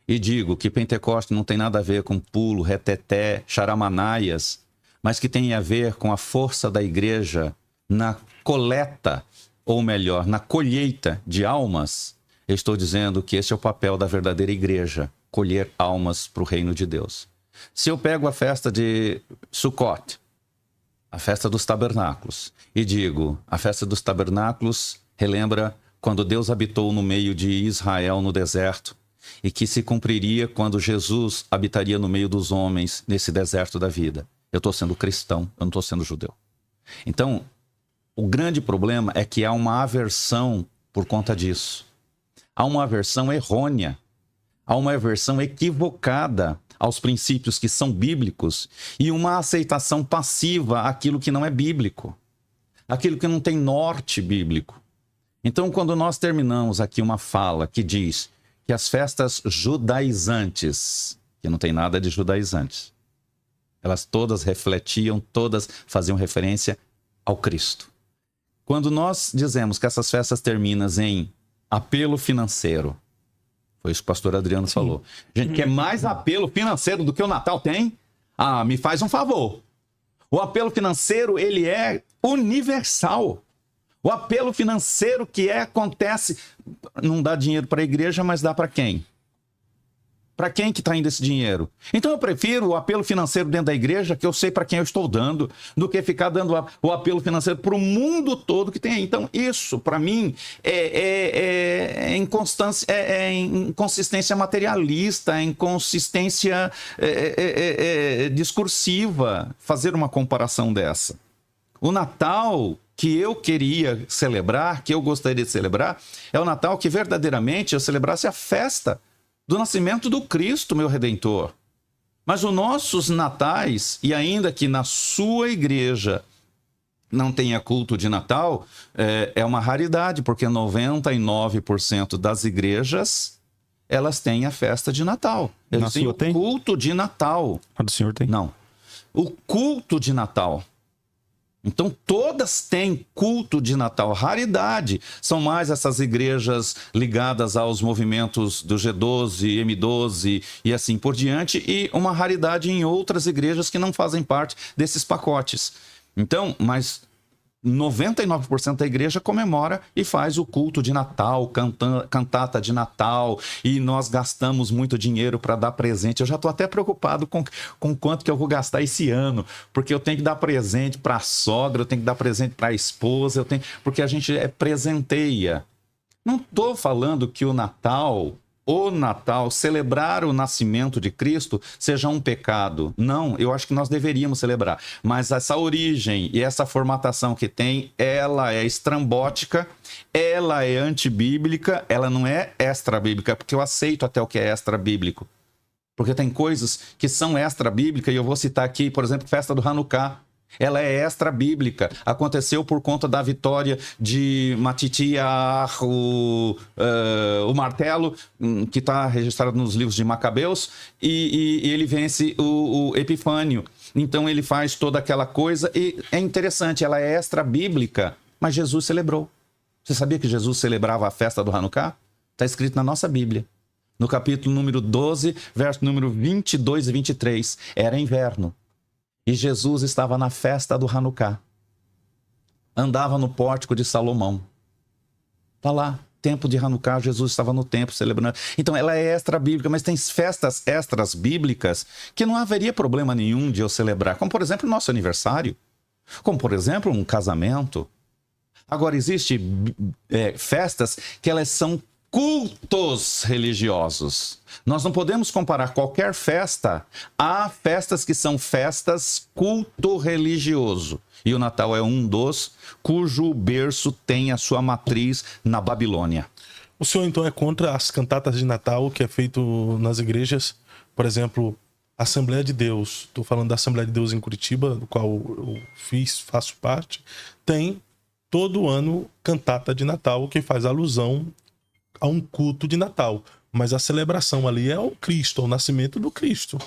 e digo que Pentecostes não tem nada a ver com pulo, reteté, charamanaias, mas que tem a ver com a força da igreja na coleta, ou melhor, na colheita de almas, eu estou dizendo que esse é o papel da verdadeira igreja, colher almas para o reino de Deus. Se eu pego a festa de Sukkot, a festa dos tabernáculos, e digo, a festa dos tabernáculos relembra quando Deus habitou no meio de Israel no deserto, e que se cumpriria quando Jesus habitaria no meio dos homens nesse deserto da vida. Eu estou sendo cristão, eu não estou sendo judeu. Então, o grande problema é que há uma aversão por conta disso. Há uma aversão errônea, há uma aversão equivocada aos princípios que são bíblicos e uma aceitação passiva àquilo que não é bíblico, aquilo que não tem norte bíblico. Então, quando nós terminamos aqui uma fala que diz que as festas judaizantes, que não tem nada de judaizantes, elas todas refletiam, todas faziam referência ao Cristo. Quando nós dizemos que essas festas terminam em apelo financeiro, foi isso que o pastor Adriano falou. Gente, quer mais apelo financeiro do que o Natal tem? Ah, me faz um favor. O apelo financeiro, ele é universal. O apelo financeiro acontece, não dá dinheiro para a igreja, mas dá para quem? Para quem que está indo esse dinheiro? Então eu prefiro o apelo financeiro dentro da igreja, que eu sei para quem eu estou dando, do que ficar dando o apelo financeiro para o mundo todo que tem aí. Então isso, para mim, é inconsistência materialista, é inconsistência discursiva, fazer uma comparação dessa. O Natal que eu queria celebrar, que eu gostaria de celebrar, é o Natal que verdadeiramente eu celebrasse a festa do nascimento do Cristo, meu Redentor. Mas os nossos natais, e ainda que na sua igreja não tenha culto de Natal, é uma raridade, porque 99% das igrejas, elas têm a festa de Natal. Eles têm o culto de Natal. A do senhor tem? Não. O culto de Natal. Então, todas têm culto de Natal. Raridade são mais essas igrejas ligadas aos movimentos do G12, M12 e assim por diante, e uma raridade em outras igrejas que não fazem parte desses pacotes. Então, mas 99% da igreja comemora e faz o culto de Natal, cantata de Natal, e nós gastamos muito dinheiro para dar presente. Eu já estou até preocupado com quanto que eu vou gastar esse ano, porque eu tenho que dar presente para a sogra, eu tenho que dar presente para a esposa, porque a gente presenteia. Não estou falando que o Natal, celebrar o nascimento de Cristo, seja um pecado. Não, eu acho que nós deveríamos celebrar. Mas essa origem e essa formatação que tem, ela é estrambótica, ela é antibíblica, ela não é extra-bíblica, porque eu aceito até o que é extra-bíblico. Porque tem coisas que são extra-bíblicas, e eu vou citar aqui, por exemplo, festa do Hanukkah. Ela é extra-bíblica. Aconteceu por conta da vitória de Matitiah, o martelo, que está registrado nos livros de Macabeus, e ele vence o Epifânio. Então ele faz toda aquela coisa, e é interessante, ela é extra-bíblica, mas Jesus celebrou. Você sabia que Jesus celebrava a festa do Hanukkah? Está escrito na nossa Bíblia. No capítulo número 12, verso número 22 e 23. Era inverno. E Jesus estava na festa do Hanukkah. Andava no pórtico de Salomão. Está lá, tempo de Hanukkah, Jesus estava no templo celebrando. Então ela é extra-bíblica, mas tem festas extras bíblicas que não haveria problema nenhum de eu celebrar. Como, por exemplo, o nosso aniversário. Como, por exemplo, um casamento. Agora, existem festas que elas são cultos religiosos. Nós não podemos comparar qualquer festa a festas que são festas culto religioso. E o Natal é um dos cujo berço tem a sua matriz na Babilônia. O senhor, então, é contra as cantatas de Natal que é feito nas igrejas? Por exemplo, Assembleia de Deus. Estou falando da Assembleia de Deus em Curitiba, do qual eu faço parte. Tem todo ano cantata de Natal que faz alusão a um culto de Natal, mas a celebração ali é o Cristo, o nascimento do Cristo.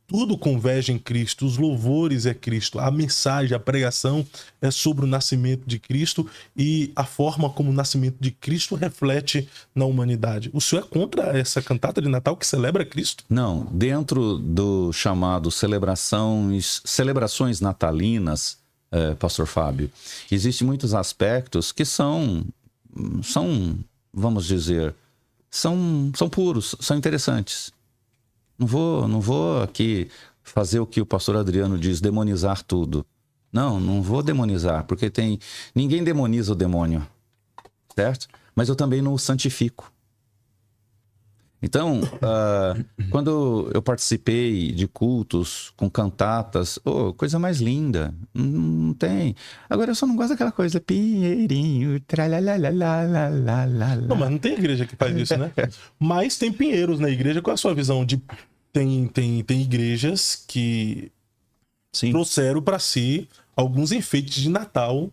Tudo converge em Cristo, os louvores é Cristo, a mensagem, a pregação é sobre o nascimento de Cristo e a forma como o nascimento de Cristo reflete na humanidade. O senhor é contra essa cantata de Natal que celebra Cristo? Não, dentro do chamado celebrações natalinas, Pastor Fábio, existem muitos aspectos que são, vamos dizer, são puros, são interessantes. Não vou aqui fazer o que o pastor Adriano diz, demonizar tudo. Não vou demonizar, porque ninguém demoniza o demônio, certo? Mas eu também não o santifico. Então, quando eu participei de cultos com cantatas, coisa mais linda, não tem. Agora eu só não gosto daquela coisa, pinheirinho, tralalalala. Não, mas não tem igreja que faz isso, né? Mas tem pinheiros na igreja. Qual é a sua visão de... Tem igrejas que trouxeram para si alguns enfeites de Natal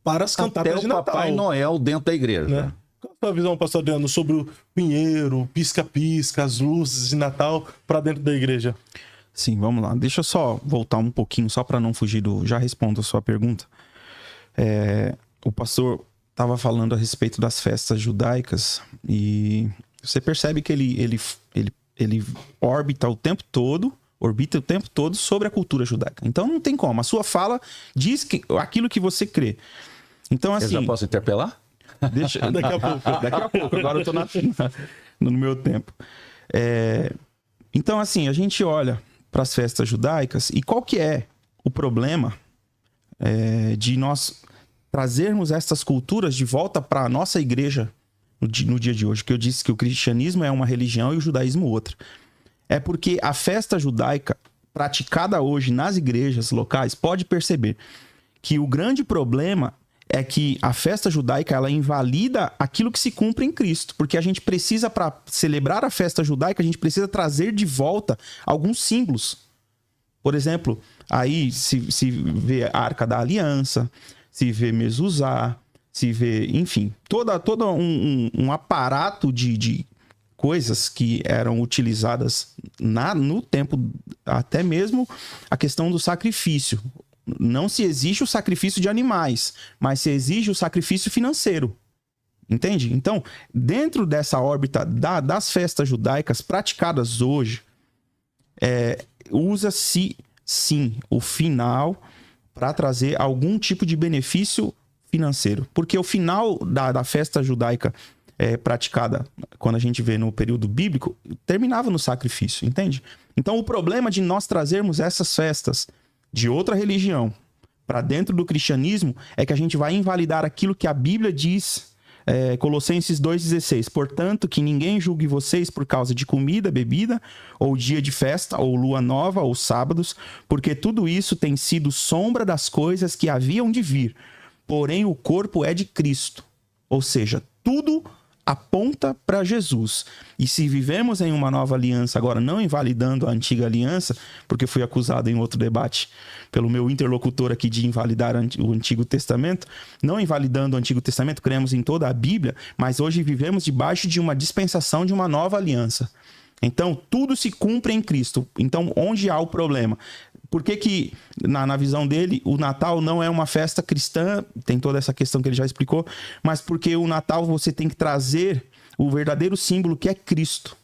para as cantatas até de Natal. Papai Noel dentro da igreja. Né? Qual a sua visão, pastor Adriano, sobre o pinheiro, pisca-pisca, as luzes de Natal para dentro da igreja? Sim, vamos lá. Deixa eu só voltar um pouquinho, só para não fugir Já respondo a sua pergunta. O pastor estava falando a respeito das festas judaicas e você percebe que ele orbita o tempo todo sobre a cultura judaica. Então não tem como. A sua fala diz aquilo que você crê. Então, assim... Eu já posso interpelar? Deixa, daqui a pouco. Agora eu tô no meu tempo. Então, assim, a gente olha para as festas judaicas e qual que é o problema de nós trazermos essas culturas de volta para a nossa igreja no dia de hoje, que eu disse que o cristianismo é uma religião e o judaísmo outra. É porque a festa judaica praticada hoje nas igrejas locais, pode perceber que o grande problema é que a festa judaica, ela invalida aquilo que se cumpre em Cristo, porque a gente precisa, para celebrar a festa judaica, a gente precisa trazer de volta alguns símbolos. Por exemplo, aí se vê a Arca da Aliança, se vê Mezuzá, se vê, enfim, todo um aparato de coisas que eram utilizadas no tempo, até mesmo a questão do sacrifício. Não se exige o sacrifício de animais, mas se exige o sacrifício financeiro. Entende? Então, dentro dessa órbita das festas judaicas praticadas hoje, usa-se, sim, o final para trazer algum tipo de benefício financeiro. Porque o final da festa judaica praticada, quando a gente vê no período bíblico, terminava no sacrifício, entende? Então o problema de nós trazermos essas festas de outra religião para dentro do cristianismo é que a gente vai invalidar aquilo que a Bíblia diz, Colossenses 2,16. Portanto, que ninguém julgue vocês por causa de comida, bebida, ou dia de festa, ou lua nova, ou sábados, porque tudo isso tem sido sombra das coisas que haviam de vir. Porém, o corpo é de Cristo. Ou seja, tudo aponta para Jesus. E se vivemos em uma nova aliança, agora não invalidando a antiga aliança, porque fui acusado em outro debate pelo meu interlocutor aqui de invalidar o Antigo Testamento, não invalidando o Antigo Testamento, cremos em toda a Bíblia, mas hoje vivemos debaixo de uma dispensação de uma nova aliança. Então, tudo se cumpre em Cristo. Então, onde há o problema? Por que na visão dele, o Natal não é uma festa cristã? Tem toda essa questão que ele já explicou. Mas porque o Natal você tem que trazer o verdadeiro símbolo que é Cristo.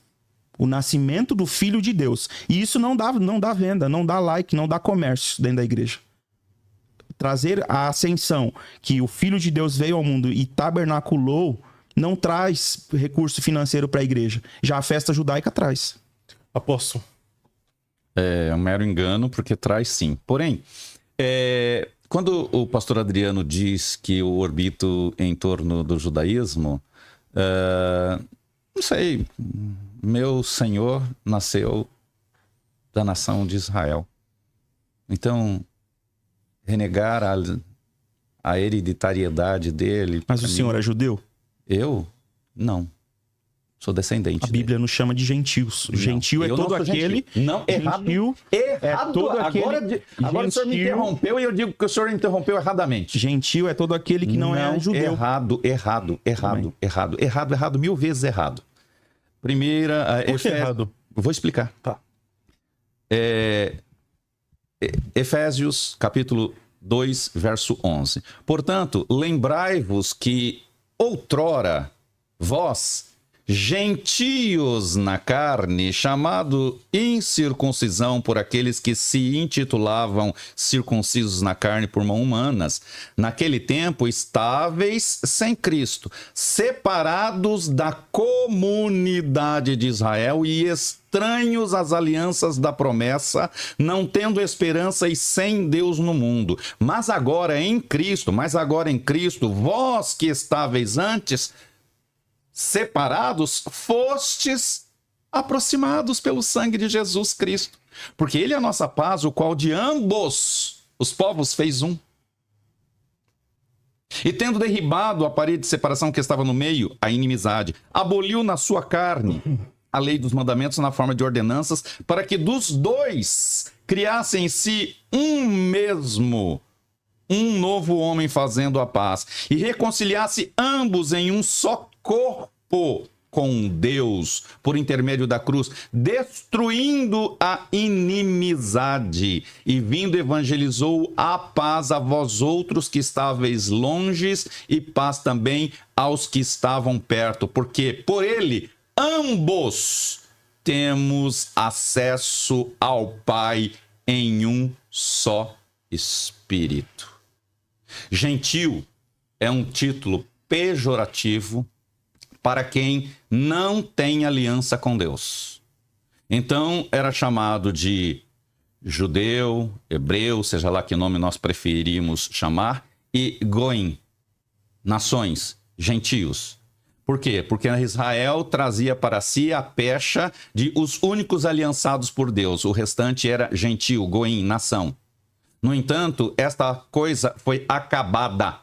O nascimento do Filho de Deus. E isso não dá venda, não dá like, não dá comércio dentro da igreja. Trazer a ascensão, que o Filho de Deus veio ao mundo e tabernaculou, não traz recurso financeiro para a igreja. Já a festa judaica traz. Apóstolo. É um mero engano, porque traz sim. Porém, quando o pastor Adriano diz que eu orbito em torno do judaísmo, não sei, meu Senhor nasceu da nação de Israel. Então, renegar a hereditariedade dele... Mas o senhor é judeu? Eu? Não. Sou descendente A Bíblia nos chama de gentios. Não, gentio é todo aquele... Gentil. Não, errado. Gentio Errado. é todo aquele... Agora o senhor me interrompeu e eu digo que o senhor interrompeu erradamente. Gentio é todo aquele que não é judeu. Errado, 1000 vezes errado. Primeira... Por que errado? Vou explicar. Tá. Efésios, capítulo 2, verso 11. Portanto, lembrai-vos que outrora vós, gentios na carne, chamado incircuncisão por aqueles que se intitulavam circuncisos na carne por mãos humanas, naquele tempo estáveis sem Cristo, separados da comunidade de Israel e estranhos às alianças da promessa, não tendo esperança e sem Deus no mundo. Mas agora em Cristo, vós que estáveis antes separados, fostes aproximados pelo sangue de Jesus Cristo. Porque ele é a nossa paz, o qual de ambos os povos fez um. E tendo derribado a parede de separação que estava no meio, a inimizade, aboliu na sua carne a lei dos mandamentos na forma de ordenanças, para que dos dois criassem em si um novo homem fazendo a paz, e reconciliasse ambos em um só corpo com Deus, por intermédio da cruz, destruindo a inimizade, e vindo evangelizou a paz a vós outros que estáveis longes, e paz também aos que estavam perto, porque por ele ambos temos acesso ao Pai em um só Espírito. Gentil é um título pejorativo para quem não tem aliança com Deus. Então, era chamado de judeu, hebreu, seja lá que nome nós preferimos chamar, e goim, nações, gentios. Por quê? Porque Israel trazia para si a pecha de os únicos aliançados por Deus. O restante era gentio, goim, nação. No entanto, esta coisa foi acabada,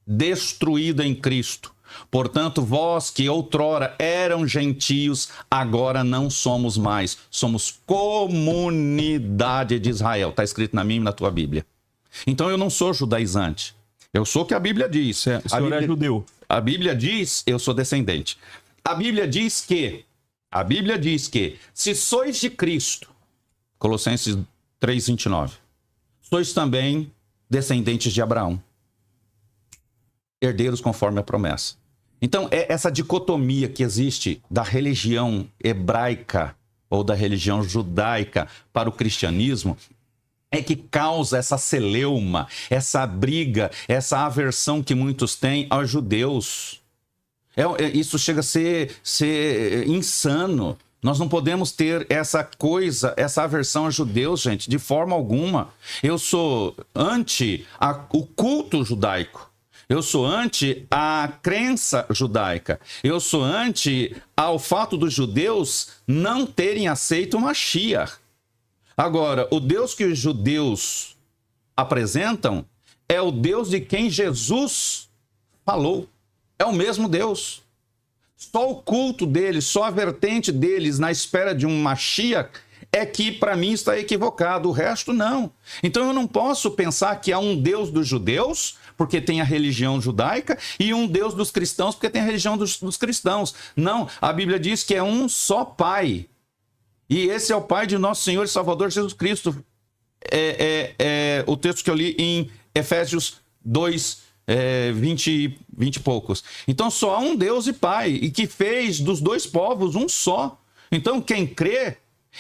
destruída em Cristo. Portanto, vós que outrora eram gentios, agora não somos mais. Somos comunidade de Israel. Está escrito na minha e na tua Bíblia. Então eu não sou judaizante. Eu sou o que a Bíblia diz. O senhor é judeu. A Bíblia diz, eu sou descendente. A Bíblia diz que, se sois de Cristo, Colossenses 3:29, sois também descendentes de Abraão, herdeiros conforme a promessa. Então, é essa dicotomia que existe da religião hebraica ou da religião judaica para o cristianismo, é que causa essa celeuma, essa briga, essa aversão que muitos têm aos judeus. Isso chega a ser insano. Nós não podemos ter essa coisa, essa aversão aos judeus, gente, de forma alguma. Eu sou anti o culto judaico. Eu sou anti a crença judaica. Eu sou anti ao fato dos judeus não terem aceito o Mashiach. Agora, o Deus que os judeus apresentam é o Deus de quem Jesus falou. É o mesmo Deus. Só o culto deles, só a vertente deles na espera de um Mashiach é que para mim está equivocado, o resto não. Então eu não posso pensar que há um Deus dos judeus, porque tem a religião judaica, e um Deus dos cristãos, porque tem a religião dos cristãos. Não, a Bíblia diz que é um só Pai. E esse é o Pai de nosso Senhor e Salvador Jesus Cristo. O texto que eu li em Efésios 2, 20 e poucos. Então só há um Deus e Pai, e que fez dos dois povos um só. Então quem crê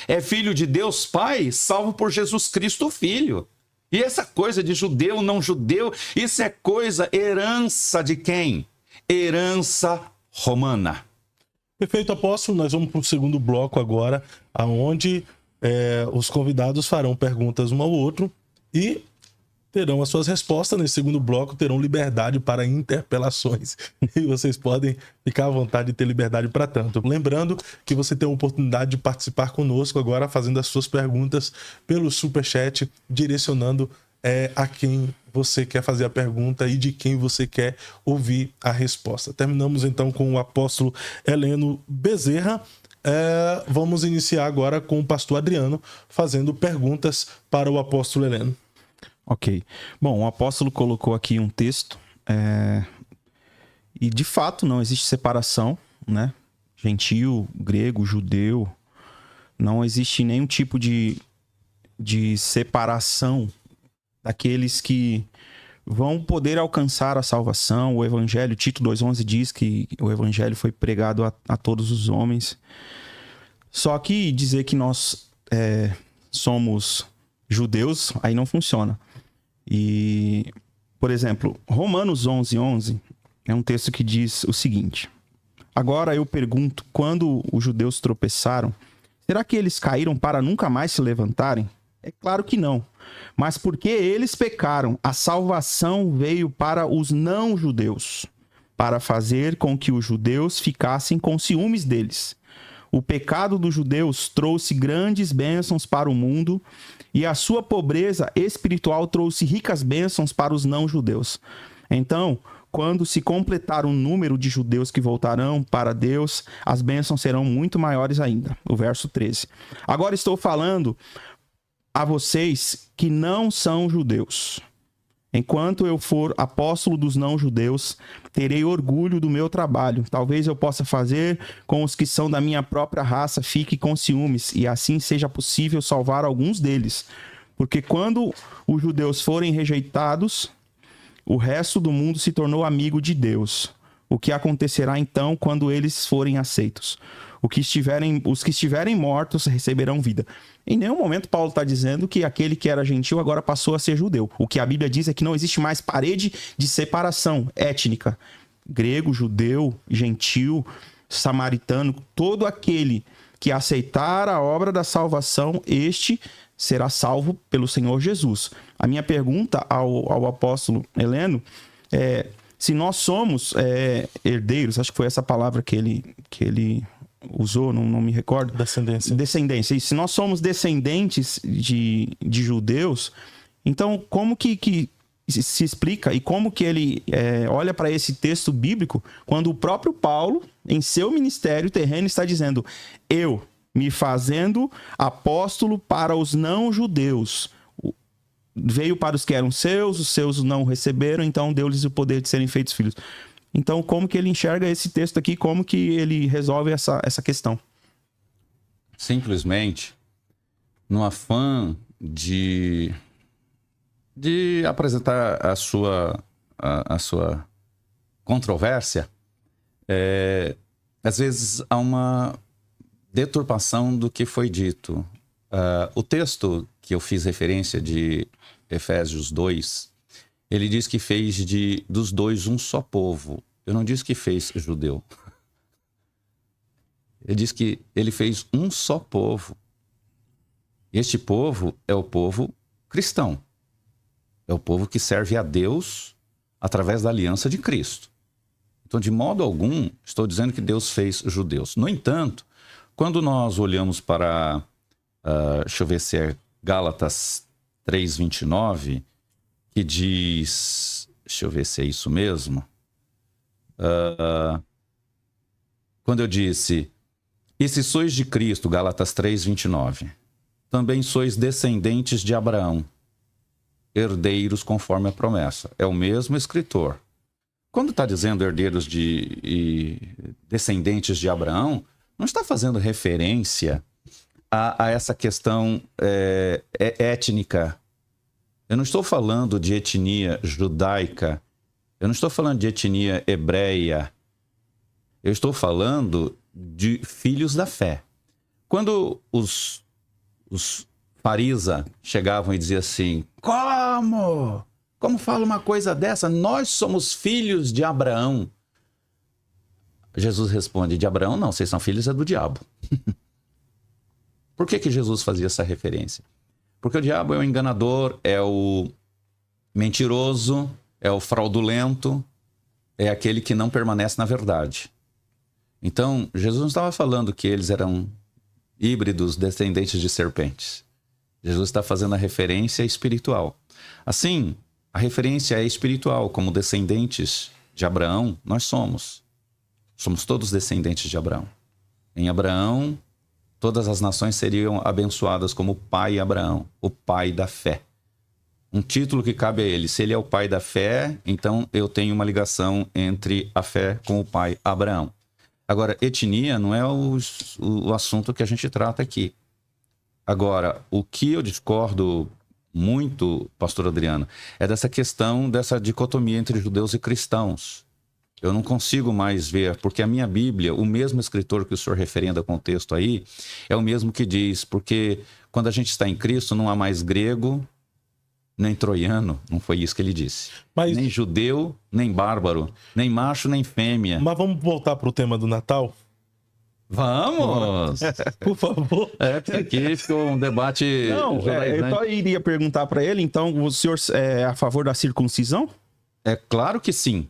é filho de Deus Pai, salvo por Jesus Cristo Filho. E essa coisa de judeu, não judeu, isso é coisa, herança de quem? Herança romana. Perfeito, apóstolo. Nós vamos para o segundo bloco agora, onde os convidados farão perguntas um ao outro e terão as suas respostas. Nesse segundo bloco, terão liberdade para interpelações. E vocês podem ficar à vontade de ter liberdade para tanto. Lembrando que você tem a oportunidade de participar conosco agora, fazendo as suas perguntas pelo Superchat, direcionando a quem você quer fazer a pergunta e de quem você quer ouvir a resposta. Terminamos então com o apóstolo Heleno Bezerra. Vamos iniciar agora com o pastor Adriano fazendo perguntas para o apóstolo Heleno. Ok. Bom, o apóstolo colocou aqui um texto e de fato não existe separação, né? Gentio, grego, judeu, não existe nenhum tipo de separação daqueles que vão poder alcançar a salvação. O evangelho, Tito 2,11 diz que o evangelho foi pregado a todos os homens. Só que dizer que nós somos judeus, aí não funciona. E, por exemplo, Romanos 11:11 é um texto que diz o seguinte: agora eu pergunto, quando os judeus tropeçaram, será que eles caíram para nunca mais se levantarem? É claro que não. Mas porque eles pecaram, a salvação veio para os não-judeus, para fazer com que os judeus ficassem com ciúmes deles. O pecado dos judeus trouxe grandes bênçãos para o mundo, e a sua pobreza espiritual trouxe ricas bênçãos para os não-judeus. Então, quando se completar o número de judeus que voltarão para Deus, as bênçãos serão muito maiores ainda. O verso 13. Agora estou falando a vocês que não são judeus. Enquanto eu for apóstolo dos não-judeus, terei orgulho do meu trabalho. Talvez eu possa fazer com os que são da minha própria raça fique com ciúmes, e assim seja possível salvar alguns deles. Porque quando os judeus forem rejeitados, o resto do mundo se tornou amigo de Deus. O que acontecerá então quando eles forem aceitos? Os que estiverem mortos receberão vida. Em nenhum momento Paulo está dizendo que aquele que era gentil agora passou a ser judeu. O que a Bíblia diz é que não existe mais parede de separação étnica. Grego, judeu, gentil, samaritano, todo aquele que aceitar a obra da salvação, este será salvo pelo Senhor Jesus. A minha pergunta ao apóstolo Heleno é se nós somos herdeiros, acho que foi essa palavra que ele usou, não me recordo. Descendência. E se nós somos descendentes de judeus, então como que se explica e como que ele olha para esse texto bíblico quando o próprio Paulo, em seu ministério terreno, está dizendo: eu me fazendo apóstolo para os não-judeus. Veio para os que eram seus, os seus não receberam, então deu-lhes o poder de serem feitos filhos. Então, como que ele enxerga esse texto aqui? Como que ele resolve essa questão? Simplesmente, no afã de apresentar a sua controvérsia, às vezes há uma deturpação do que foi dito. O texto que eu fiz referência de Efésios 2, ele diz que fez dos dois um só povo. Eu não disse que fez judeu. Ele diz que ele fez um só povo. Este povo é o povo cristão. É o povo que serve a Deus através da aliança de Cristo. Então, de modo algum, estou dizendo que Deus fez judeus. No entanto, quando nós olhamos para, deixa eu ver se é Gálatas 3:29, que diz, deixa eu ver se é isso mesmo, quando eu disse, e se sois de Cristo, Gálatas 3:29, também sois descendentes de Abraão, herdeiros conforme a promessa. É o mesmo escritor. Quando está dizendo herdeiros e descendentes de Abraão, não está fazendo referência a essa questão étnica. Eu não estou falando de etnia judaica, eu não estou falando de etnia hebreia, eu estou falando de filhos da fé. Quando os fariseus chegavam e diziam assim, como? Como fala uma coisa dessa? Nós somos filhos de Abraão. Jesus responde, de Abraão não, vocês são filhos do diabo. Por que Jesus fazia essa referência? Porque o diabo é o enganador, é o mentiroso, é o fraudulento, é aquele que não permanece na verdade. Então, Jesus não estava falando que eles eram híbridos, descendentes de serpentes. Jesus está fazendo a referência espiritual. Assim, a referência é espiritual, como descendentes de Abraão, nós somos. Somos todos descendentes de Abraão. Em Abraão, todas as nações seriam abençoadas como o pai Abraão, o pai da fé. Um título que cabe a ele. Se ele é o pai da fé, então eu tenho uma ligação entre a fé com o pai Abraão. Agora, etnia não é o assunto que a gente trata aqui. Agora, o que eu discordo muito, pastor Adriano, é dessa questão, dessa dicotomia entre judeus e cristãos. Eu não consigo mais ver, porque a minha Bíblia, o mesmo escritor que o senhor referenda com o texto aí, é o mesmo que diz, porque quando a gente está em Cristo, não há mais grego, nem troiano, não foi isso que ele disse. Mas... nem judeu, nem bárbaro, nem macho, nem fêmea. Mas vamos voltar para o tema do Natal? Vamos! Por favor. Porque aqui ficou um debate... Não, eu só iria perguntar para ele, então, o senhor é a favor da circuncisão? É claro que sim.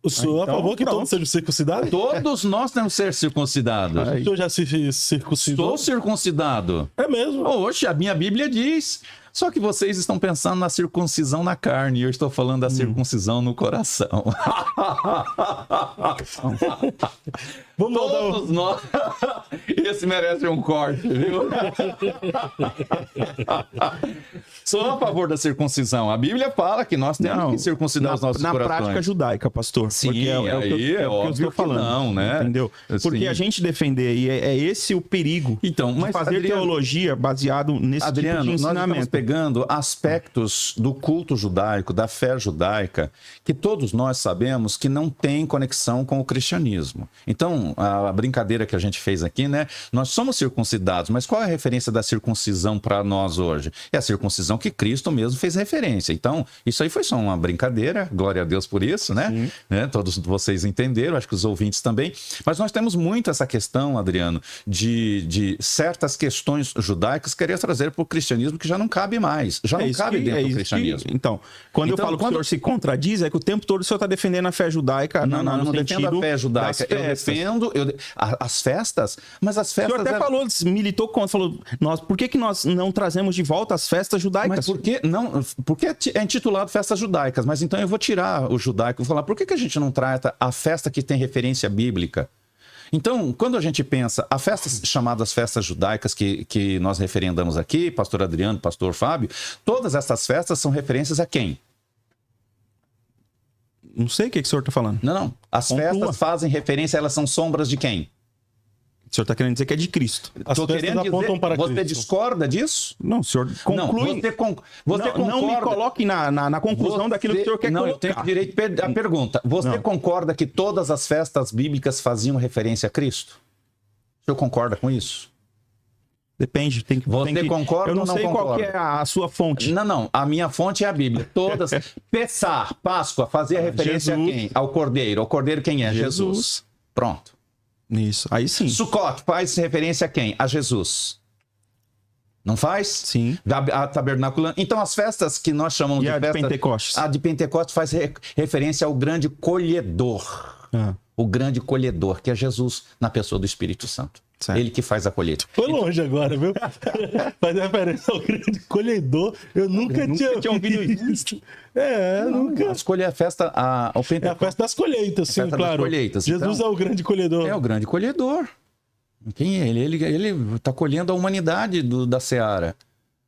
O senhor é a favor que todos sejam circuncidados? Todos nós temos que ser circuncidados. O senhor já se circuncidou? Sou circuncidado. É mesmo? Oxe, a minha Bíblia diz. Só que vocês estão pensando na circuncisão na carne. E eu estou falando da circuncisão no coração. Vamos Todos nós. Esse merece um corte, viu? Sou a favor da circuncisão. A Bíblia fala que nós temos que circuncidar os nossos corações. Na prática judaica, pastor. Sim, porque é o que eu estou falando. Não, né? Entendeu? Porque Sim. a gente defender, e é esse o perigo então, mas, de fazer Adriano, teologia baseado nesse tipo de nós estamos ensinamento. pegando aspectos do culto judaico, da fé judaica, que todos nós sabemos que não tem conexão com o cristianismo. Então, a brincadeira que a gente fez aqui, né? Nós somos circuncidados, mas qual é a referência da circuncisão para nós hoje? É a circuncisão que Cristo mesmo fez referência. Então, isso aí foi só uma brincadeira, glória a Deus por isso, né? Todos vocês entenderam, acho que os ouvintes também. Mas nós temos muito essa questão, Adriano, de certas questões judaicas querer trazer para o cristianismo que já não cabe mais. Já não cabe dentro do cristianismo. Então, quando eu falo que o senhor se contradiz, é que o tempo todo o senhor está defendendo a fé judaica. Não, eu não defendo a fé judaica. Eu defendo as festas, mas as festas... O senhor até falou, militou contra, falou, por que nós não trazemos de volta as festas judaicas? Mas por que não? Porque é intitulado festas judaicas, mas então eu vou tirar o judaico e vou falar, por que a gente não trata a festa que tem referência bíblica? Então, quando a gente pensa, as festas chamadas festas judaicas que nós referendamos aqui, pastor Adriano, pastor Fábio, todas essas festas são referências a quem? Não sei o que o senhor está falando. Não. As festas fazem referência, elas são sombras de quem? O senhor está querendo dizer que é de Cristo. As festas apontam para Cristo. Você discorda disso? Não, o senhor conclui. Não me coloque na conclusão daquilo que o senhor quer colocar. Não, eu tenho direito à pergunta. Você concorda que todas as festas bíblicas faziam referência a Cristo? O senhor concorda com isso? Depende. Você concorda eu não ou não sei qual concorda? que é a sua fonte. Não. A minha fonte é a Bíblia. Todas. Pessar, Páscoa, fazia referência Jesus. a quem? Ao Cordeiro. O Cordeiro quem é? Jesus. Pronto. Isso. Aí sim. Sukkot faz referência a quem? A Jesus. Não faz? Sim. A tabernáculo. Então, as festas que nós chamamos E de a de festa... Pentecostes? A de Pentecostes faz referência ao grande colhedor. Ah, O grande colhedor, que é Jesus na pessoa do Espírito Santo. certo. Ele que faz a colheita. Foi longe agora, viu? Faz referência ao grande colhedor. Eu nunca tinha ouvido isso. Nunca. A escolha é a festa... É o a Pentecostes festa das colheitas, sim, festa das claro. colheitas, Jesus então. é o grande colhedor. é o grande colhedor. Quem é ele? Ele está colhendo a humanidade da seara.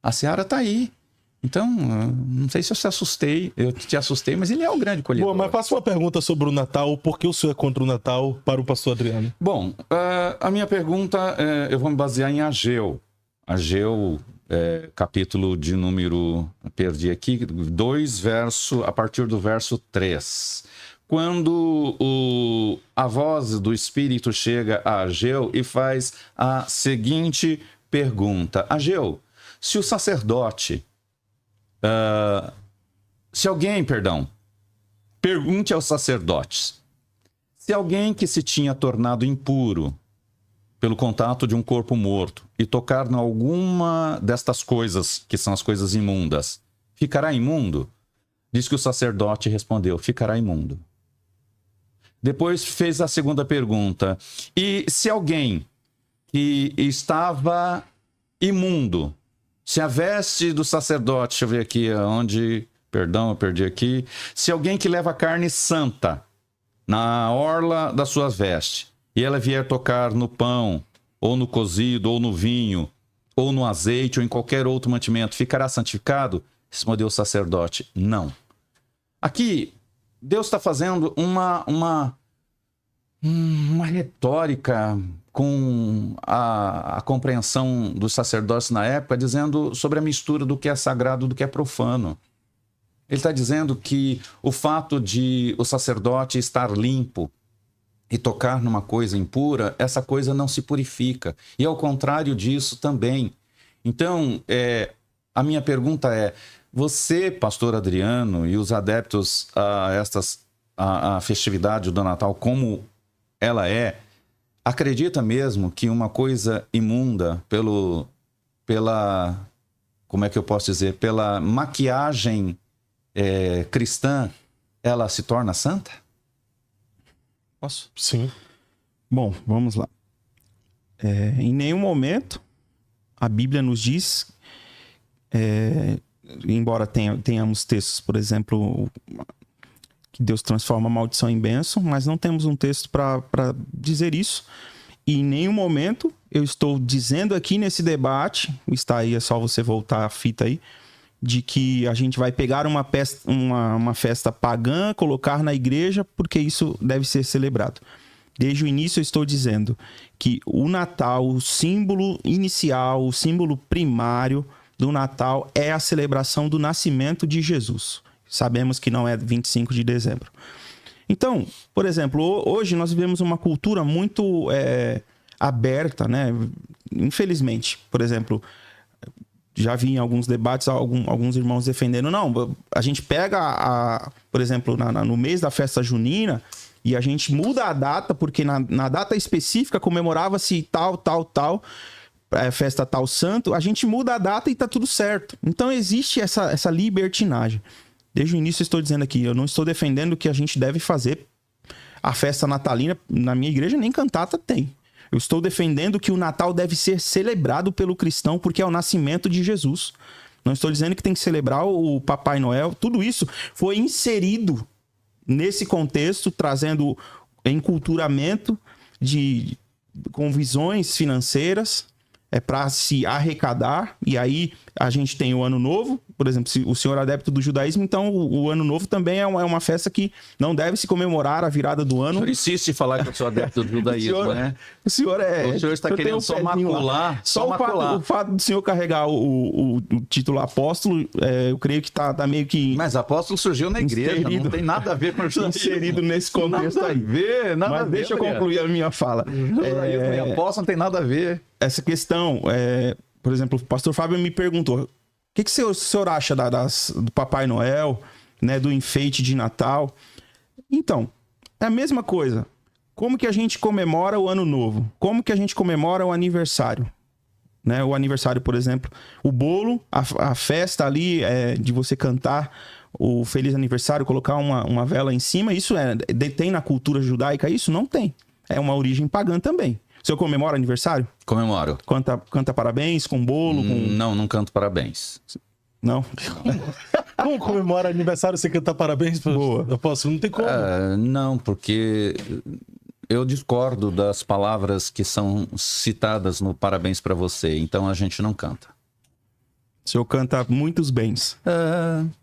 A seara está aí. Então, não sei se eu te assustei, mas ele é o grande colhedor. Bom, mas faça uma pergunta sobre o Natal. Por que o senhor é contra o Natal para o pastor Adriano? Bom, a minha pergunta, eu vou me basear em Ageu. Ageu, capítulo de número, perdi aqui, 2, a partir do verso 3. Quando a voz do Espírito chega a Ageu e faz a seguinte pergunta. Ageu, se o sacerdote... pergunte aos sacerdotes, se alguém que se tinha tornado impuro pelo contato de um corpo morto e tocar em alguma destas coisas, que são as coisas imundas, ficará imundo? Diz que o sacerdote respondeu, ficará imundo. Depois fez a segunda pergunta, e se alguém que estava imundo, se a veste do sacerdote, deixa eu ver aqui onde... Perdão, eu perdi aqui. Se alguém que leva carne santa na orla da sua veste, e ela vier tocar no pão, ou no cozido, ou no vinho, ou no azeite, ou em qualquer outro mantimento, ficará santificado? Respondeu o sacerdote, não. Aqui, Deus está fazendo uma retórica com a compreensão dos sacerdotes na época, dizendo sobre a mistura do que é sagrado e do que é profano. Ele está dizendo que o fato de o sacerdote estar limpo e tocar numa coisa impura, essa coisa não se purifica. E ao contrário disso também. Então, a minha pergunta é, você, pastor Adriano, e os adeptos a festividade do Natal como ela acredita mesmo que uma coisa imunda pela como é que eu posso dizer, pela maquiagem cristã, ela se torna santa? Posso? Sim. Bom, vamos lá. Em nenhum momento a Bíblia nos diz, embora tenhamos textos, por exemplo, que Deus transforma a maldição em bênção, mas não temos um texto para dizer isso. E em nenhum momento eu estou dizendo aqui nesse debate, está aí, é só você voltar a fita aí, de que a gente vai pegar uma festa pagã, colocar na igreja, porque isso deve ser celebrado. Desde o início eu estou dizendo que o Natal, o símbolo inicial, o símbolo primário do Natal é a celebração do nascimento de Jesus. Sabemos que não é 25 de dezembro. Então, por exemplo, hoje nós vivemos uma cultura muito aberta, né? Infelizmente, por exemplo, já vi em alguns debates alguns irmãos defendendo, não, a gente pega, por exemplo, no mês da festa junina e a gente muda a data, porque na data específica comemorava-se tal, festa tal santo, a gente muda a data e tá tudo certo. Então existe essa libertinagem. Desde o início eu estou dizendo aqui, eu não estou defendendo que a gente deve fazer a festa natalina, na minha igreja nem cantata tem. Eu estou defendendo que o Natal deve ser celebrado pelo cristão porque é o nascimento de Jesus. Não estou dizendo que tem que celebrar o Papai Noel. Tudo isso foi inserido nesse contexto, trazendo enculturamento com visões financeiras para se arrecadar. E aí a gente tem o Ano Novo, por exemplo, se o senhor é adepto do judaísmo, então o Ano Novo também é uma festa que não deve se comemorar a virada do ano. O senhor insiste em falar que eu sou adepto do judaísmo, né? O senhor está querendo só macular. Só o fato do senhor carregar o título apóstolo, eu creio que tá meio que... Mas apóstolo surgiu na igreja, não tem nada a ver com o judaísmo. Inserido nesse contexto aí. Nada a ver, deixa eu concluir a minha fala. Apóstolo não tem nada a ver. Essa questão, por exemplo, o pastor Fábio me perguntou, o que o senhor acha do Papai Noel, né, do enfeite de Natal? Então, é a mesma coisa. Como que a gente comemora o Ano Novo? Como que a gente comemora o aniversário? Né? O aniversário, por exemplo, o bolo, a festa ali de você cantar o Feliz Aniversário, colocar uma vela em cima, isso tem na cultura judaica? Isso não tem. É uma origem pagã também. O senhor comemora aniversário? Comemoro. Canta parabéns com bolo? Não canto parabéns. Não? Como comemora aniversário sem cantar parabéns? Boa. Eu posso, não tem como. Não, porque eu discordo das palavras que são citadas no parabéns para você, então a gente não canta. O senhor canta muitos bens.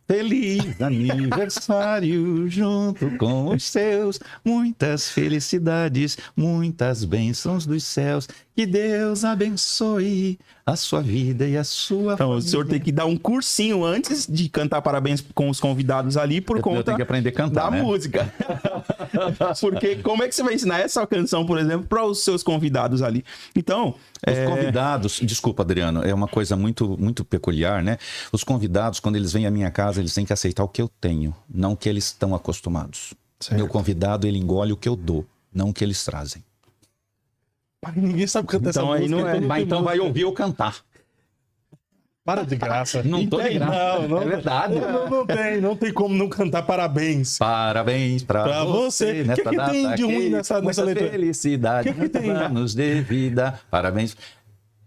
Feliz aniversário junto com os seus, muitas felicidades, muitas bênçãos dos céus, que Deus abençoe a sua vida e a sua Então, família. o senhor tem que dar um cursinho antes de cantar parabéns com os convidados ali por conta eu tenho que aprender a cantar, da né? música. Porque como é que você vai ensinar essa canção, por exemplo, para os seus convidados ali? Então... Os convidados, desculpa, Adriano, é uma coisa muito, muito peculiar, né? Os convidados, quando eles vêm à minha casa, eles têm que aceitar o que eu tenho, não o que eles estão acostumados. Certo. Meu convidado, ele engole o que eu dou, não o que eles trazem. Ninguém sabe cantar Então, essa aí música. não é. Então vai ouvir eu cantar. Para de graça. Não tô de graça. Não, É verdade. Não tem como não cantar parabéns. Parabéns pra você. O que tem de ruim nessa letra? Felicidade, Que tem? anos de vida. Parabéns.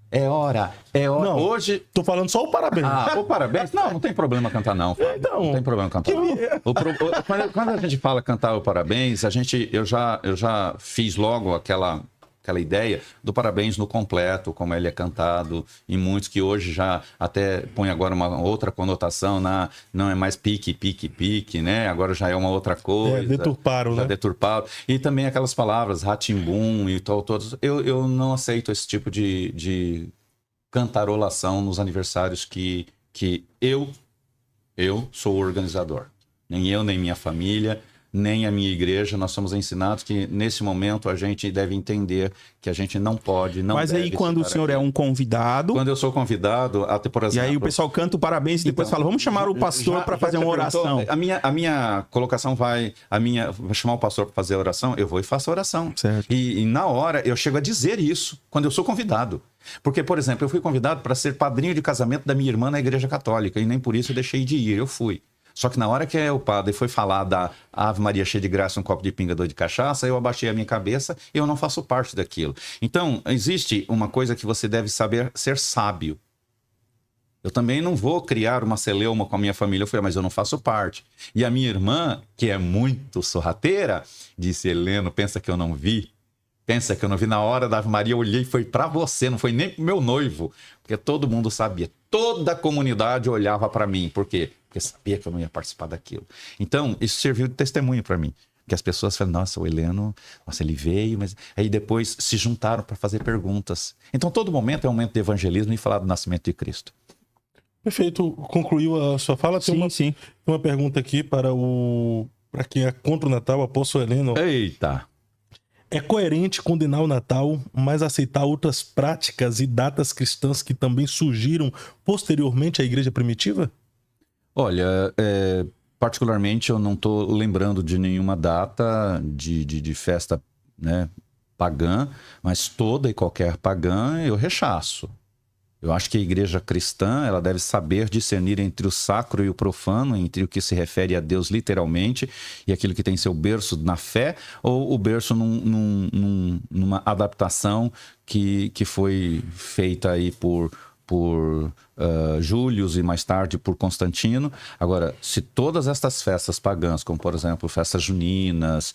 É hora. Não, Hoje... tô falando só o parabéns. o parabéns? Não tem problema cantar não, Fábio. Então, não tem problema cantar não. Quando a gente fala cantar o parabéns, eu já fiz logo aquela ideia do parabéns no completo, como ele é cantado, em muitos que hoje já até põe agora uma outra conotação, não é mais pique, né? Agora já é uma outra coisa. Deturparam, né? Deturparam. E também aquelas palavras, ratimbum e tal, todos. Eu não aceito esse tipo de cantarolação nos aniversários que eu sou o organizador. Nem eu, nem minha família, nem a minha igreja, nós somos ensinados que nesse momento a gente deve entender que a gente não pode, não Mas deve aí quando o senhor é um convidado... Quando eu sou convidado, até por exemplo... E aí o pessoal canta o parabéns e depois fala, vamos chamar o pastor para fazer uma oração. A minha colocação vai chamar o pastor para fazer a oração, eu vou e faço a oração. Certo. E na hora eu chego a dizer isso, quando eu sou convidado. Porque, por exemplo, eu fui convidado para ser padrinho de casamento da minha irmã na igreja católica e nem por isso eu deixei de ir, eu fui. Só que na hora que o padre foi falar da Ave Maria cheia de graça, um copo de pinga, dor de cachaça, eu abaixei a minha cabeça e eu não faço parte daquilo. Então, existe uma coisa que você deve saber ser sábio. Eu também não vou criar uma celeuma com a minha família. Eu falei, mas eu não faço parte. E a minha irmã, que é muito sorrateira, disse, Heleno, pensa que eu não vi? Pensa que eu não vi. Na hora da Ave Maria, eu olhei e foi para você, não foi nem pro meu noivo. Porque todo mundo sabia. Toda a comunidade olhava para mim. Por quê? Porque sabia que eu não ia participar daquilo. Então, isso serviu de testemunho para mim. Que as pessoas falam, nossa, o Heleno, nossa, ele veio, mas... Aí depois se juntaram para fazer perguntas. Então, todo momento é um momento de evangelismo e falar do nascimento de Cristo. Perfeito. Concluiu a sua fala? Tem uma pergunta aqui para quem é contra o Natal, apóstolo Heleno. Eita! É coerente condenar o Natal, mas aceitar outras práticas e datas cristãs que também surgiram posteriormente à igreja primitiva? Olha, particularmente eu não estou lembrando de nenhuma data de festa, né, pagã, mas toda e qualquer pagã eu rechaço. Eu acho que a igreja cristã ela deve saber discernir entre o sacro e o profano, entre o que se refere a Deus literalmente e aquilo que tem seu berço na fé ou o berço numa adaptação que foi feita aí por por Július e mais tarde por Constantino. Agora, se todas estas festas pagãs, como por exemplo festas juninas,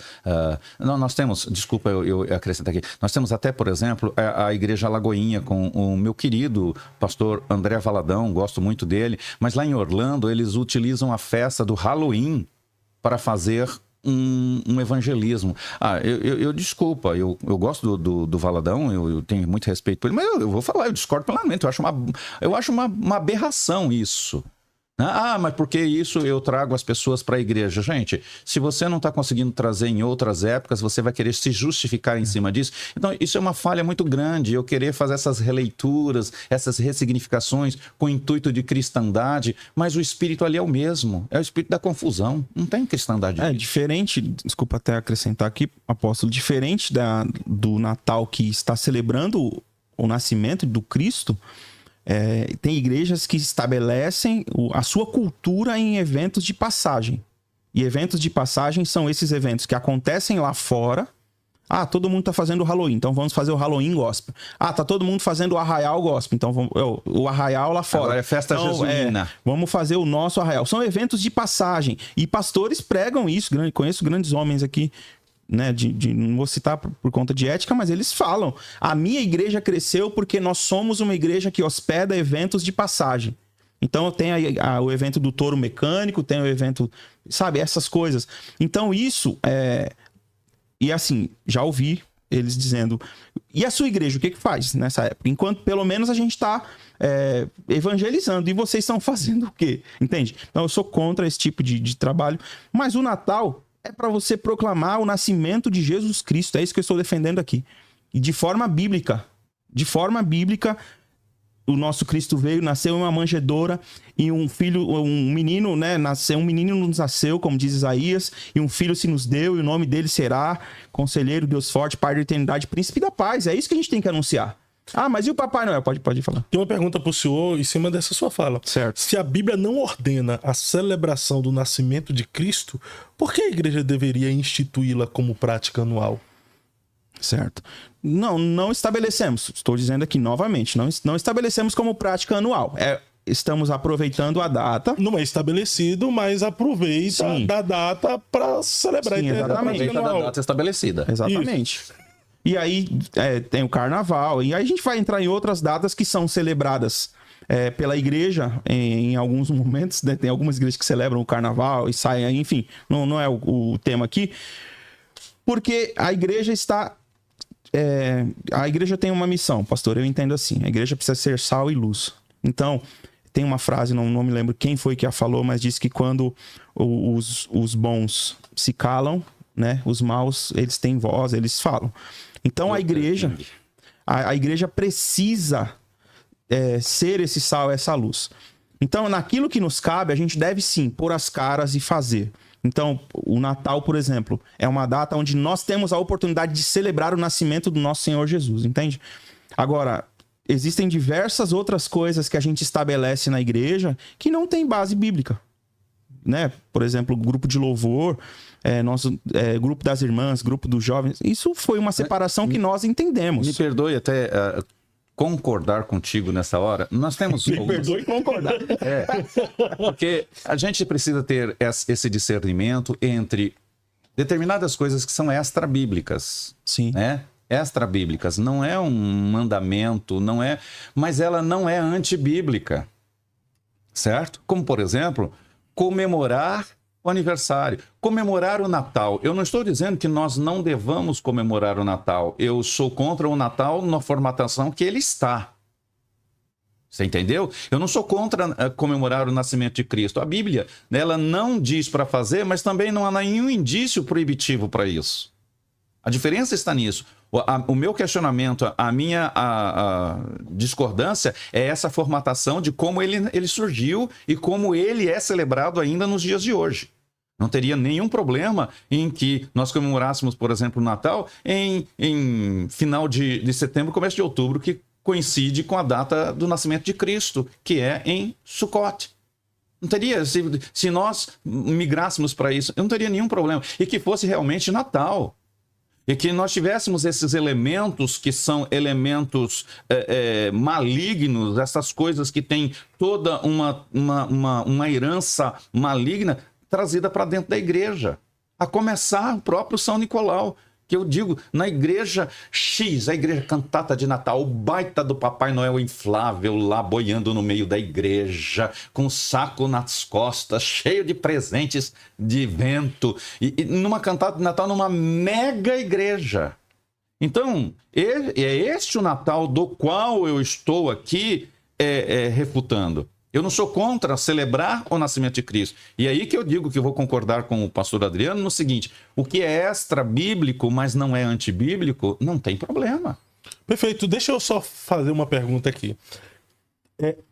nós temos, desculpa eu acrescento aqui, nós temos até, por exemplo, a Igreja Lagoinha com o meu querido pastor André Valadão, gosto muito dele, mas lá em Orlando eles utilizam a festa do Halloween para fazer um evangelismo. Eu desculpa, eu gosto do Valadão, eu tenho muito respeito por ele, mas eu vou falar, eu discordo plenamente, eu acho uma aberração isso. Mas por que isso eu trago as pessoas para a igreja? Gente, se você não está conseguindo trazer em outras épocas, você vai querer se justificar em cima disso. Então, isso é uma falha muito grande. Eu querer fazer essas releituras, essas ressignificações com o intuito de cristandade, mas o espírito ali é o mesmo. É o espírito da confusão. Não tem cristandade. Diferente, desculpa até acrescentar aqui, apóstolo, diferente do Natal que está celebrando o nascimento do Cristo. Tem igrejas que estabelecem a sua cultura em eventos de passagem. E eventos de passagem são esses eventos que acontecem lá fora. Todo mundo tá fazendo o Halloween, então vamos fazer o Halloween gospel. Tá todo mundo fazendo o Arraial gospel, então vamos, o Arraial lá fora. Agora é festa jesuína. Vamos fazer o nosso Arraial. São eventos de passagem. E pastores pregam isso. Conheço grandes homens aqui, né, não vou citar por conta de ética, mas eles falam: a minha igreja cresceu porque nós somos uma igreja que hospeda eventos de passagem. Então tem o evento do touro mecânico, tem o evento, sabe, essas coisas. Então isso e assim, já ouvi eles dizendo: e a sua igreja, o que faz nessa época? Enquanto pelo menos a gente está evangelizando, e vocês estão fazendo o quê? Entende? Então eu sou contra esse tipo de trabalho, mas o Natal é para você proclamar o nascimento de Jesus Cristo. É isso que eu estou defendendo aqui. E de forma bíblica. De forma bíblica, o nosso Cristo veio, nasceu em uma manjedoura, e um menino, né? Um menino nos nasceu, como diz Isaías, e um filho se nos deu, e o nome dele será Conselheiro, Deus Forte, Pai da Eternidade, Príncipe da Paz. É isso que a gente tem que anunciar. Mas e o Papai Noel? Pode falar. Tem uma pergunta pro senhor em cima dessa sua fala. Certo. Se a Bíblia não ordena a celebração do nascimento de Cristo, por que a igreja deveria instituí-la como prática anual? Certo. Não estabelecemos. Estou dizendo aqui novamente, não estabelecemos como prática anual. Estamos aproveitando a data. Não é estabelecido, mas aproveita da data para celebrar. Sim, exatamente. Aproveita da data estabelecida. Exatamente. Isso. E aí tem o carnaval, e aí a gente vai entrar em outras datas que são celebradas pela igreja em alguns momentos, né? Tem algumas igrejas que celebram o carnaval e saem, enfim, não é o tema aqui, porque a igreja está... a igreja tem uma missão, pastor, eu entendo assim: a igreja precisa ser sal e luz. Então, tem uma frase, não me lembro quem foi que a falou, mas diz que quando os bons se calam, né, os maus, eles têm voz, eles falam. Então a igreja precisa ser esse sal, essa luz. Então, naquilo que nos cabe, a gente deve sim pôr as caras e fazer. Então, o Natal, por exemplo, é uma data onde nós temos a oportunidade de celebrar o nascimento do nosso Senhor Jesus, entende? Agora, existem diversas outras coisas que a gente estabelece na igreja que não tem base bíblica, né? Por exemplo, grupo de louvor, grupo das irmãs, grupo dos jovens. Isso foi uma separação que nós entendemos. Me perdoe até concordar contigo nessa hora. Nós temos... Me perdoe concordar. Porque a gente precisa ter esse discernimento entre determinadas coisas que são extra-bíblicas. Sim. Né? Extra-bíblicas. Não é um mandamento, não é... Mas ela não é antibíblica. Certo? Como, por exemplo, comemorar o aniversário, comemorar o Natal. Eu não estou dizendo que nós não devamos comemorar o Natal. Eu sou contra o Natal na formatação que ele está. Você entendeu? Eu não sou contra comemorar o nascimento de Cristo. A Bíblia, ela não diz para fazer, mas também não há nenhum indício proibitivo para isso. A diferença está nisso. O meu questionamento, a minha discordância é essa formatação de como ele surgiu e como ele é celebrado ainda nos dias de hoje. Não teria nenhum problema em que nós comemorássemos, por exemplo, o Natal em final de setembro, começo de outubro, que coincide com a data do nascimento de Cristo, que é em Sukkot. Não teria, se nós migrássemos para isso, eu não teria nenhum problema. E que fosse realmente Natal. e que nós tivéssemos esses elementos que são elementos malignos, essas coisas que têm toda uma herança maligna trazida para dentro da igreja. A começar o próprio São Nicolau, que eu digo, na igreja X, a igreja cantata de Natal, o baita do Papai Noel inflável lá boiando no meio da igreja, com o saco nas costas, cheio de presentes de vento, e numa cantata de Natal numa mega igreja. Então, é este o Natal do qual eu estou aqui refutando. Eu não sou contra celebrar o nascimento de Cristo. E aí que eu digo que eu vou concordar com o pastor Adriano no seguinte: o que é extra-bíblico, mas não é antibíblico, não tem problema. Perfeito. Deixa eu só fazer uma pergunta aqui.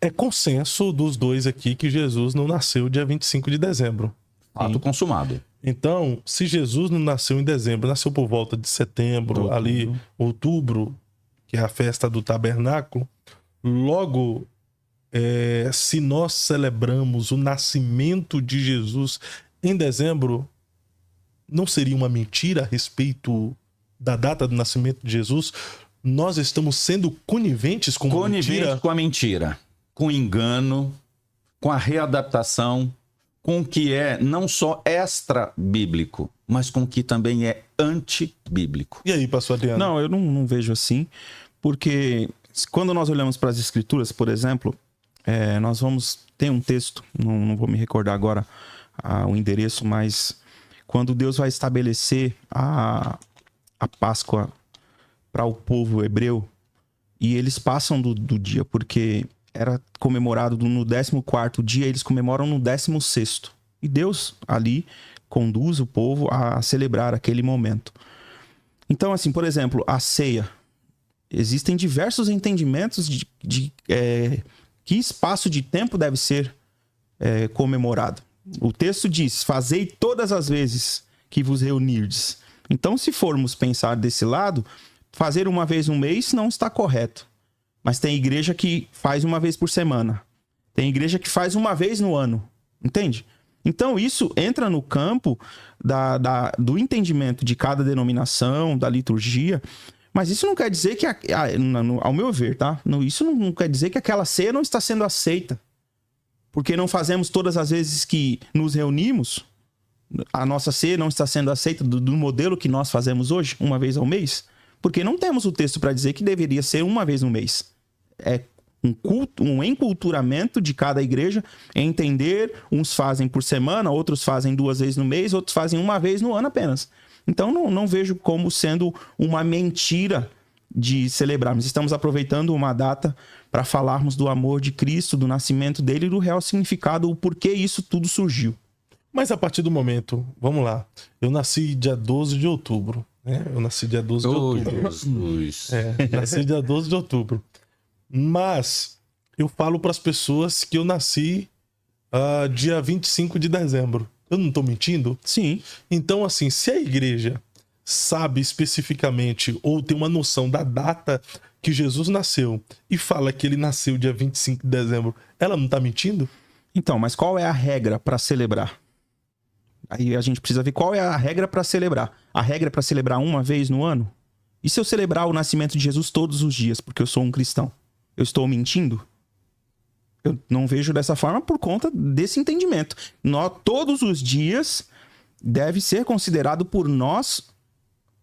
É consenso dos dois aqui que Jesus não nasceu dia 25 de dezembro. Fato consumado. Então, se Jesus não nasceu em dezembro, nasceu por volta de setembro, ali, outubro, que é a festa do tabernáculo, logo... se nós celebramos o nascimento de Jesus em dezembro, não seria uma mentira a respeito da data do nascimento de Jesus? Nós estamos sendo coniventes com a mentira? Com a mentira, com o engano, com a readaptação, com o que é não só extra-bíblico, mas com o que também é antibíblico. E aí, pastor Adriano? Não, eu não vejo assim, porque quando nós olhamos para as Escrituras, por exemplo... nós vamos... Tem um texto, não vou me recordar agora o endereço, mas quando Deus vai estabelecer a Páscoa para o povo hebreu, e eles passam do dia, porque era comemorado no 14º dia, eles comemoram no 16º. E Deus ali conduz o povo a celebrar aquele momento. Então, assim, por exemplo, a ceia. Existem diversos entendimentos de que espaço de tempo deve ser comemorado. O texto diz: fazei todas as vezes que vos reunirdes. Então, se formos pensar desse lado, fazer uma vez no mês não está correto. Mas tem igreja que faz uma vez por semana. Tem igreja que faz uma vez no ano. Entende? Então, isso entra no campo do entendimento de cada denominação, da liturgia. Mas isso não quer dizer que, ao meu ver, tá? Isso não quer dizer que aquela ceia não está sendo aceita. Porque não fazemos todas as vezes que nos reunimos, a nossa ceia não está sendo aceita do modelo que nós fazemos hoje, uma vez ao mês. Porque não temos o texto para dizer que deveria ser uma vez no mês. É um enculturamento de cada igreja, entender, uns fazem por semana, outros fazem 2 vezes no mês, outros fazem uma vez no ano apenas. Então, não vejo como sendo uma mentira de celebrarmos. Estamos aproveitando uma data para falarmos do amor de Cristo, do nascimento dele e do real significado, o porquê isso tudo surgiu. Mas a partir do momento, vamos lá, eu nasci dia 12 de outubro. Né? Eu nasci dia 12 de outubro. Jesus. Nasci dia 12 de outubro. Mas eu falo para as pessoas que eu nasci dia 25 de dezembro. Eu não estou mentindo? Sim. Então, assim, se a igreja sabe especificamente ou tem uma noção da data que Jesus nasceu e fala que ele nasceu dia 25 de dezembro, ela não está mentindo? Então, mas qual é a regra para celebrar? Aí a gente precisa ver qual é a regra para celebrar. A regra é para celebrar uma vez no ano? E se eu celebrar o nascimento de Jesus todos os dias, porque eu sou um cristão? Eu estou mentindo? Eu não vejo dessa forma por conta desse entendimento. Todos os dias deve ser considerado por nós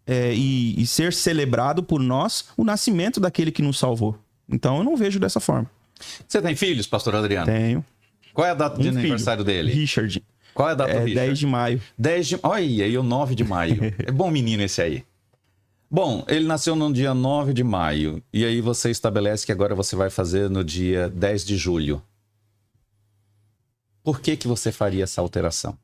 e ser celebrado por nós o nascimento daquele que nos salvou. Então eu não vejo dessa forma. Você tem filhos, pastor Adriano? Tenho. Qual é a data de aniversário dele? Richard. Qual é a data do Richard? 10 de maio. 10 de... Olha aí, o 9 de maio. É bom menino esse aí. Bom, ele nasceu no dia 9 de maio. E aí você estabelece que agora você vai fazer no dia 10 de julho. Por que você faria essa alteração?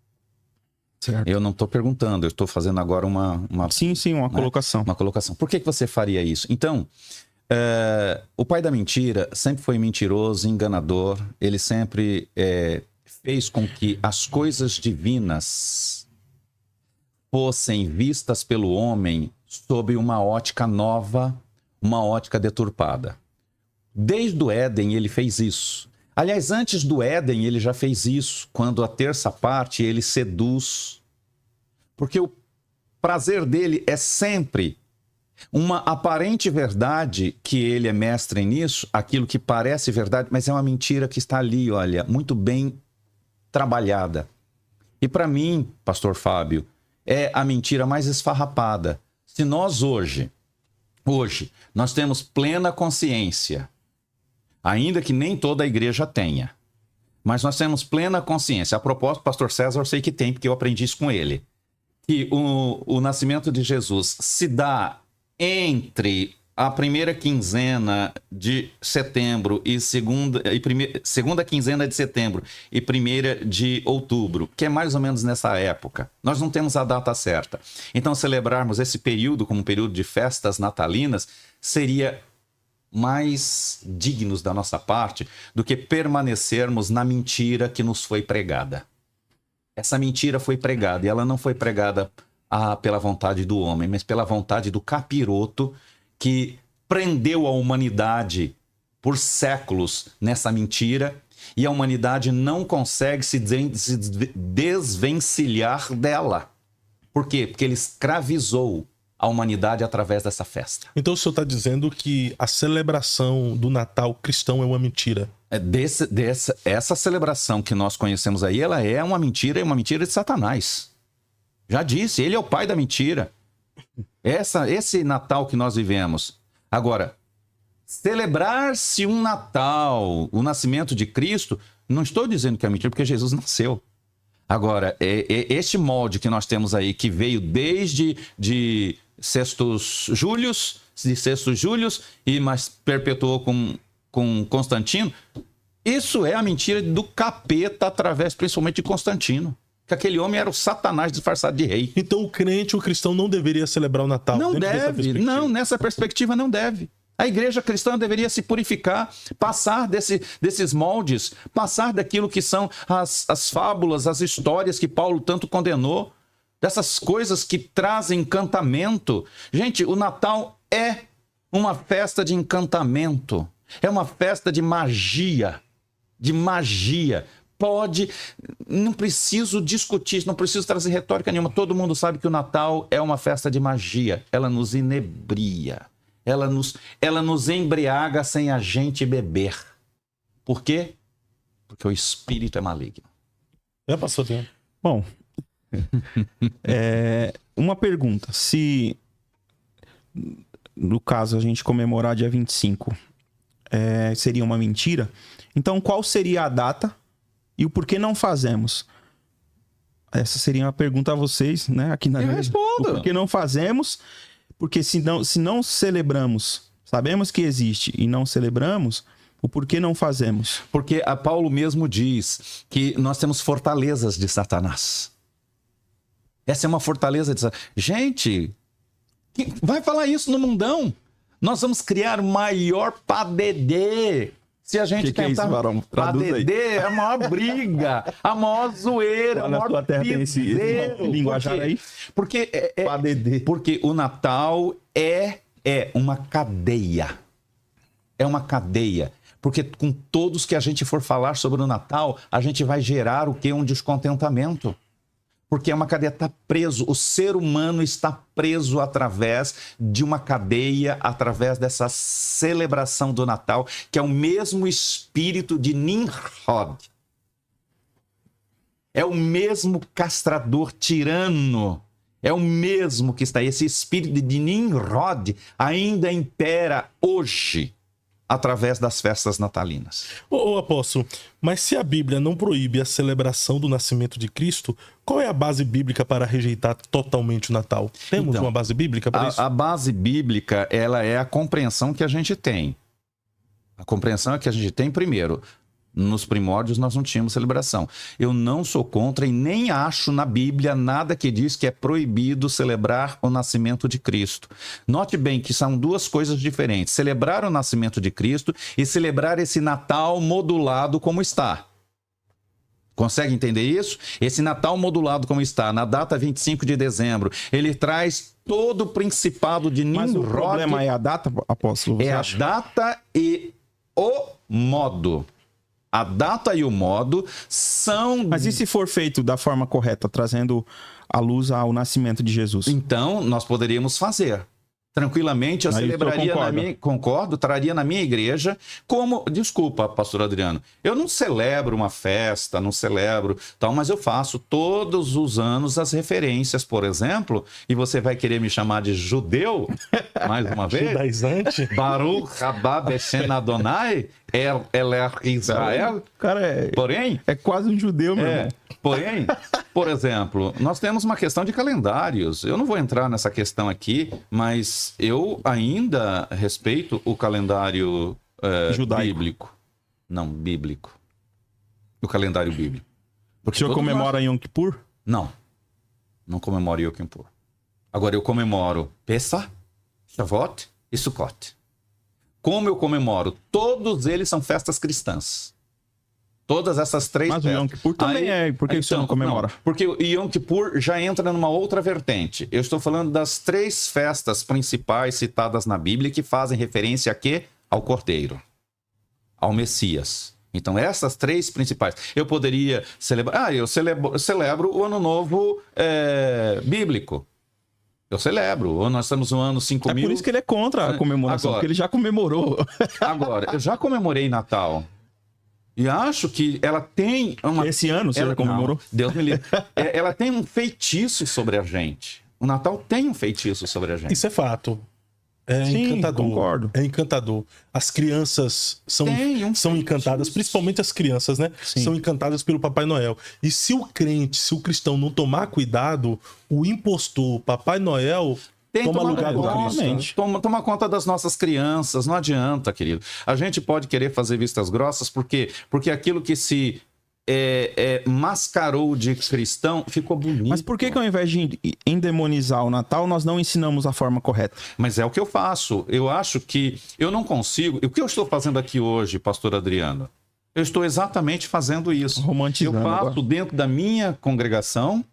Certo. Eu não estou perguntando, eu estou fazendo agora uma Sim, uma colocação. Uma colocação. Por que você faria isso? Então, o pai da mentira sempre foi mentiroso, enganador. Ele sempre fez com que as coisas divinas fossem vistas pelo homem sob uma ótica nova, uma ótica deturpada. Desde o Éden ele fez isso. Aliás, antes do Éden ele já fez isso, quando a terça parte ele seduz. Porque prazer dele é sempre uma aparente verdade, que ele é mestre nisso, aquilo que parece verdade, mas é uma mentira que está ali, olha, muito bem trabalhada. E para mim, pastor Fábio, é a mentira mais esfarrapada. Se nós hoje, nós temos plena consciência, ainda que nem toda a igreja tenha, mas nós temos plena consciência. A propósito, pastor César, eu sei que tem, porque eu aprendi isso com ele, que o nascimento de Jesus se dá entre a primeira quinzena de setembro e segunda quinzena de setembro e primeira de outubro, que é mais ou menos nessa época. Nós não temos a data certa. Então, celebrarmos esse período como um período de festas natalinas seria mais dignos da nossa parte do que permanecermos na mentira que nos foi pregada. Essa mentira foi pregada, e ela não foi pregada pela vontade do homem, mas pela vontade do capiroto que prendeu a humanidade por séculos nessa mentira, e a humanidade não consegue se desvencilhar dela. Por quê? Porque ele escravizou a humanidade através dessa festa. Então o senhor está dizendo que a celebração do Natal cristão é uma mentira? Essa celebração que nós conhecemos aí, ela é uma mentira, e uma mentira de Satanás. Já disse, ele é o pai da mentira. Esse Natal que nós vivemos. Agora, celebrar-se um Natal, o nascimento de Cristo, não estou dizendo que é mentira, porque Jesus nasceu. Agora, este molde que nós temos aí, que veio desde de Sextus Július, e mas perpetuou com Constantino, isso é a mentira do capeta através principalmente de Constantino. Que aquele homem era o Satanás disfarçado de rei. Então o crente, o cristão, não deveria celebrar o Natal? Não deve, não, nessa perspectiva não deve. A igreja cristã deveria se purificar, passar desses moldes, passar daquilo que são as fábulas, as histórias que Paulo tanto condenou, dessas coisas que trazem encantamento. Gente, o Natal é uma festa de encantamento, é uma festa de magia, não preciso discutir, não preciso trazer retórica nenhuma. Todo mundo sabe que o Natal é uma festa de magia. Ela nos inebria. Ela nos embriaga sem a gente beber. Por quê? Porque o espírito é maligno. Já passou tempo. Bom, uma pergunta. Se, no caso, a gente comemorar dia 25, seria uma mentira, então qual seria a data e o porquê não fazemos? Essa seria uma pergunta a vocês, né? Aqui na Eu respondo. O porquê não fazemos? Porque se não celebramos, sabemos que existe e não celebramos, o porquê não fazemos? Porque a Paulo mesmo diz que nós temos fortalezas de Satanás. Essa é uma fortaleza de Satanás. Gente, vai falar isso no mundão? Nós vamos criar o maior padedê. Se a gente que tentar... É isso, padedê é a maior briga, a maior zoeira, a maior sua terra tem esse linguajar aí? Porque padedê. Porque o Natal é uma cadeia. É uma cadeia. Porque com todos que a gente for falar sobre o Natal, a gente vai gerar o quê? Um descontentamento. Porque é uma cadeia, está preso. O ser humano está preso através de uma cadeia, através dessa celebração do Natal, que é o mesmo espírito de Nimrod. É o mesmo castrador tirano. É o mesmo que está. Esse espírito de Nimrod ainda impera hoje, através das festas natalinas. Ô apóstolo, mas se a Bíblia não proíbe a celebração do nascimento de Cristo, qual é a base bíblica para rejeitar totalmente o Natal? Temos uma base bíblica para isso? A base bíblica, ela é a compreensão que a gente tem. A compreensão é que a gente tem, primeiro, nos primórdios nós não tínhamos celebração. Eu não sou contra e nem acho na Bíblia nada que diz que é proibido celebrar o nascimento de Cristo. Note bem que são duas coisas diferentes. Celebrar o nascimento de Cristo e celebrar esse Natal modulado como está. Consegue entender isso? Esse Natal modulado como está, na data 25 de dezembro, ele traz todo o principado de Nimrod. Mas o problema é a data, apóstolo? É a data e o modo. A data e o modo são... Mas e se for feito da forma correta, trazendo à luz ao nascimento de Jesus. Então, nós poderíamos fazer. Tranquilamente, eu Aí celebraria eu concordo, traria na minha igreja como... Desculpa, pastor Adriano, eu não celebro uma festa, não celebro tal, mas eu faço todos os anos as referências, por exemplo, e você vai querer me chamar de judeu, mais uma vez? Judaizante? Baruch haba beshem Adonai, Eler Israel. Cara, Porém... é quase um judeu, meu irmão. Porém, por exemplo, nós temos uma questão de calendários. Eu não vou entrar nessa questão aqui, mas eu ainda respeito o calendário Judaico. bíblico. Não, bíblico. O calendário bíblico. O senhor comemora Yom Kippur? Não comemoro Yom Kippur. Agora, eu comemoro Pesach, Shavuot e Sukkot. Como eu comemoro? Todos eles são festas cristãs. Todas essas três Mas festas. o Yom Kippur também por que você não comemora? Não, porque o Yom Kippur já entra numa outra vertente. Eu estou falando das três festas principais citadas na Bíblia que fazem referência a quê? Ao Cordeiro, ao Messias. Então, essas três principais. Eu poderia celebrar... eu celebro o Ano Novo bíblico. Eu celebro. Nós estamos no ano 5000. É por isso que ele é contra a comemoração, porque ele já comemorou. Agora, eu já comemorei Natal. E acho que ela tem uma... Esse ano você já comemorou? Não, Deus me livre. Ela tem um feitiço sobre a gente. O Natal tem um feitiço sobre a gente. Isso é fato. É Sim, encantador. concordo. É encantador. As crianças são encantadas, principalmente as crianças, né? Sim. São encantadas pelo Papai Noel. E se o crente, se o cristão não tomar cuidado, o impostor, Papai Noel... Toma lugar do Cristo. Toma conta das nossas crianças, não adianta, querido. A gente pode querer fazer vistas grossas porque aquilo que se mascarou de cristão ficou bonito. Mas por que ao invés de endemonizar o Natal, nós não ensinamos a forma correta? Mas é o que eu faço. Eu acho que eu não consigo... O que eu estou fazendo aqui hoje, pastor Adriano? Eu estou exatamente fazendo isso. Romantizando eu faço agora. dentro da minha congregação...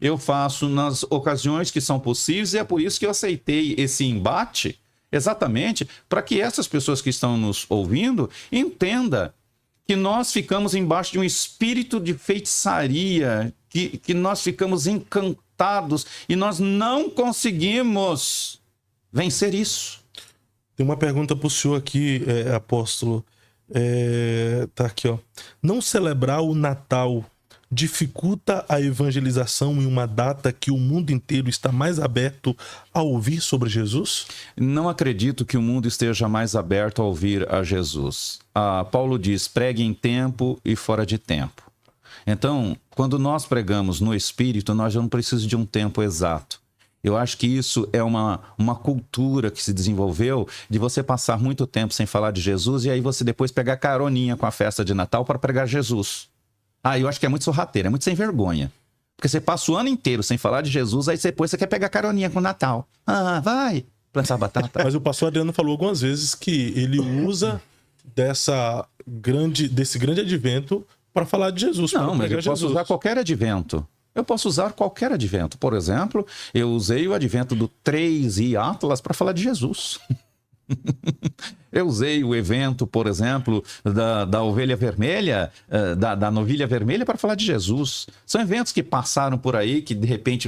Eu faço nas ocasiões que são possíveis e é por isso que eu aceitei esse embate, exatamente para que essas pessoas que estão nos ouvindo entendam que nós ficamos embaixo de um espírito de feitiçaria, que nós ficamos encantados e nós não conseguimos vencer isso. Tem uma pergunta para o senhor aqui, apóstolo. Tá aqui, ó. Não celebrar o Natal dificulta a evangelização em uma data que o mundo inteiro está mais aberto a ouvir sobre Jesus? Não acredito que o mundo esteja mais aberto a ouvir a Jesus. Paulo diz, pregue em tempo e fora de tempo. Então, quando nós pregamos no Espírito, nós já não precisamos de um tempo exato. Eu acho que isso é uma cultura que se desenvolveu de você passar muito tempo sem falar de Jesus e aí você depois pegar caroninha com a festa de Natal para pregar Jesus. Eu acho que é muito sorrateiro, é muito sem vergonha. Porque você passa o ano inteiro sem falar de Jesus, aí depois você quer pegar caroninha com o Natal. Vai plantar batata. Mas o pastor Adriano falou algumas vezes que ele usa desse grande advento para falar de Jesus. Não, mas eu posso usar qualquer advento. Eu posso usar qualquer advento. Por exemplo, eu usei o advento do 3i Atlas para falar de Jesus. Eu usei o evento, por exemplo, da ovelha vermelha, da novilha vermelha para falar de Jesus. São eventos que passaram por aí, que de repente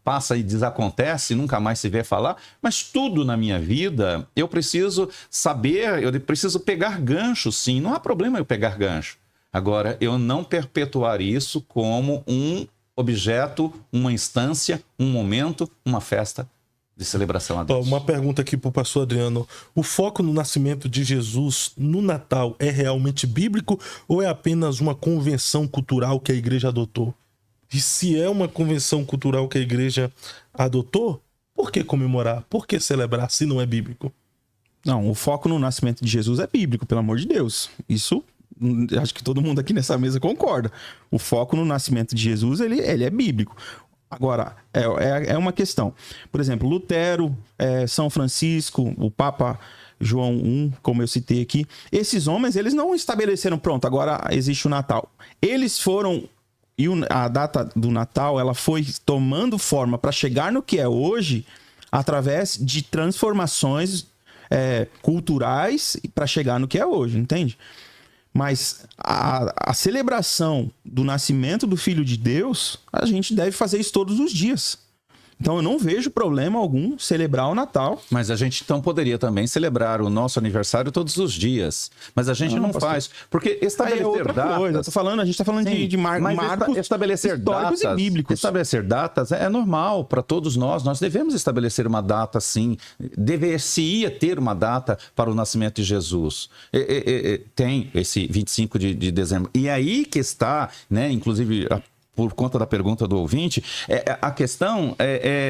passa e desacontece, nunca mais se vê falar, mas tudo na minha vida eu preciso saber, eu preciso pegar gancho, sim, não há problema eu pegar gancho. Agora, eu não perpetuar isso como um objeto, uma instância, um momento, uma festa de celebração a Deus. Uma pergunta aqui para o pastor Adriano. O foco no nascimento de Jesus no Natal é realmente bíblico ou é apenas uma convenção cultural que a igreja adotou? E se é uma convenção cultural que a igreja adotou, por que comemorar? Por que celebrar se não é bíblico? Não, o foco no nascimento de Jesus é bíblico, pelo amor de Deus. Isso, acho que todo mundo aqui nessa mesa concorda. O foco no nascimento de Jesus, ele é bíblico. Agora, é uma questão. Por exemplo, Lutero, São Francisco, o Papa João I, como eu citei aqui, esses homens, eles não estabeleceram, pronto, agora existe o Natal. Eles foram, e a data do Natal, ela foi tomando forma para chegar no que é hoje, através de transformações culturais para chegar no que é hoje, entende? Mas a celebração do nascimento do Filho de Deus, a gente deve fazer isso todos os dias. Então eu não vejo problema algum celebrar o Natal. Mas a gente então poderia também celebrar o nosso aniversário todos os dias. Mas a gente não faz. Porque estabelecer datas... Coisa. A gente está falando de marcos estabelecer históricos datas, e bíblicos. Estabelecer datas é normal para todos nós. Nós devemos estabelecer uma data, sim. Deveria ter uma data para o nascimento de Jesus. Tem esse 25 de dezembro. E aí que está, né, inclusive... por conta da pergunta do ouvinte, a questão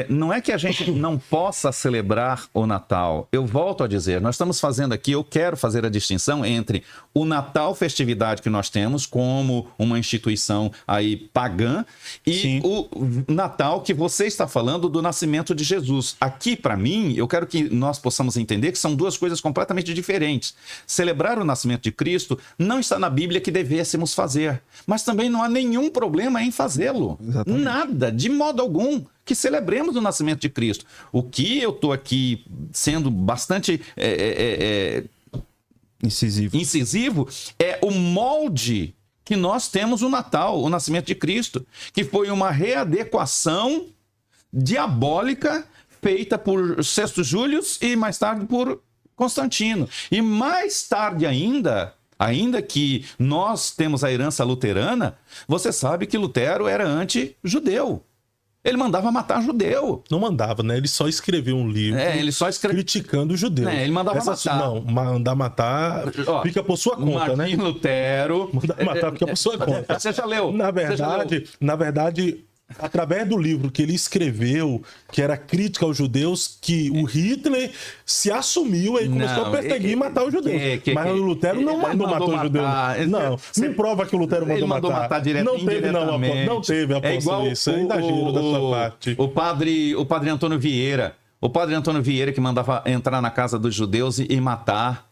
não é que a gente não possa celebrar o Natal. Eu volto a dizer, nós estamos fazendo aqui, eu quero fazer a distinção entre o Natal, festividade que nós temos como uma instituição aí pagã, e Sim. o Natal que você está falando do nascimento de Jesus. Aqui, para mim, eu quero que nós possamos entender que são duas coisas completamente diferentes. Celebrar o nascimento de Cristo não está na Bíblia que devêssemos fazer, mas também não há nenhum problema em fazê-lo. Exatamente. Nada, de modo algum, que celebremos o nascimento de Cristo. O que eu estou aqui sendo bastante incisivo é o molde que nós temos o Natal, o nascimento de Cristo, que foi uma readequação diabólica feita por Sexto Júlio e mais tarde por Constantino. E mais tarde ainda que nós temos a herança luterana, você sabe que Lutero era anti-judeu. Ele mandava matar judeu. Não mandava, né? Ele só escreveu um livro criticando os judeus. Ele mandava matar. Não, mandar matar fica por sua conta, Martim Lutero... Mandar matar fica por sua conta. Você já leu? Na verdade, através do livro que ele escreveu, que era crítica aos judeus, que o Hitler se assumiu e começou a perseguir e matar os judeus. Mas o Lutero não mandou matar os judeus. Não, me prova que o Lutero mandou matar. Não teve, não teve, apóstolo, isso é exagero da sua parte. O padre Antônio Vieira, que mandava entrar na casa dos judeus e matar.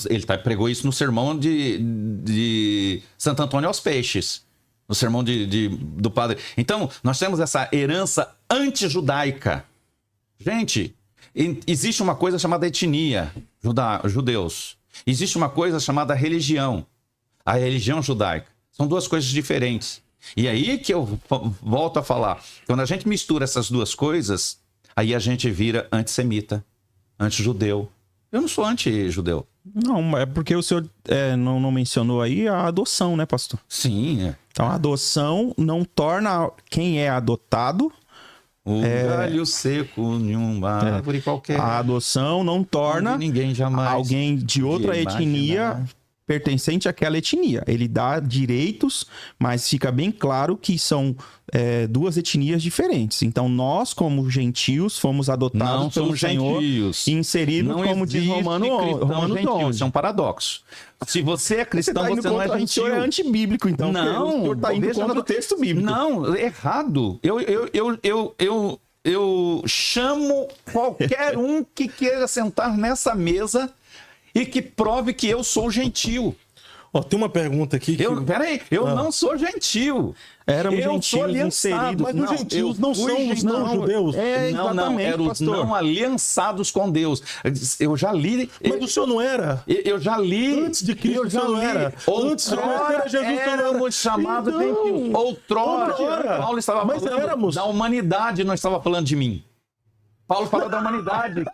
Ele pregou isso no sermão de Santo Antônio aos Peixes. No sermão do padre. Então, nós temos essa herança anti-judaica. Gente, existe uma coisa chamada etnia, judeus. Existe uma coisa chamada religião, a religião judaica. São duas coisas diferentes. E aí que eu volto a falar. Quando a gente mistura essas duas coisas, aí a gente vira antissemita, anti-judeu. Eu não sou anti-judeu. Não, é porque o senhor não mencionou aí a adoção, né, pastor? Sim, Então, a adoção não torna quem é adotado... galho seco em uma árvore qualquer. A adoção não torna alguém de outra etnia pertencente àquela etnia. Ele dá direitos, mas fica bem claro que são duas etnias diferentes. Então, nós, como gentios, fomos adotados pelo Senhor e inseridos, como diz Romano 11. Isso é um paradoxo. Se você é cristão, você não é gentil. O senhor é antibíblico, então. Não, o senhor está indo contra o texto bíblico. Não, errado. Eu chamo qualquer um que queira sentar nessa mesa e que prove que eu sou gentil. Tem uma pergunta aqui. Peraí, eu não sou gentil. Éramos gentios inseridos. Mas os gentios não são os não-judeus. Não, eram os não aliançados com Deus. Eu já li... Mas o senhor não era? Eu já li... Antes de Cristo eu já não era. Antes era Jesus, éramos chamados de... Outrora. Paulo estava falando da humanidade, não estava falando de mim. Paulo fala da humanidade.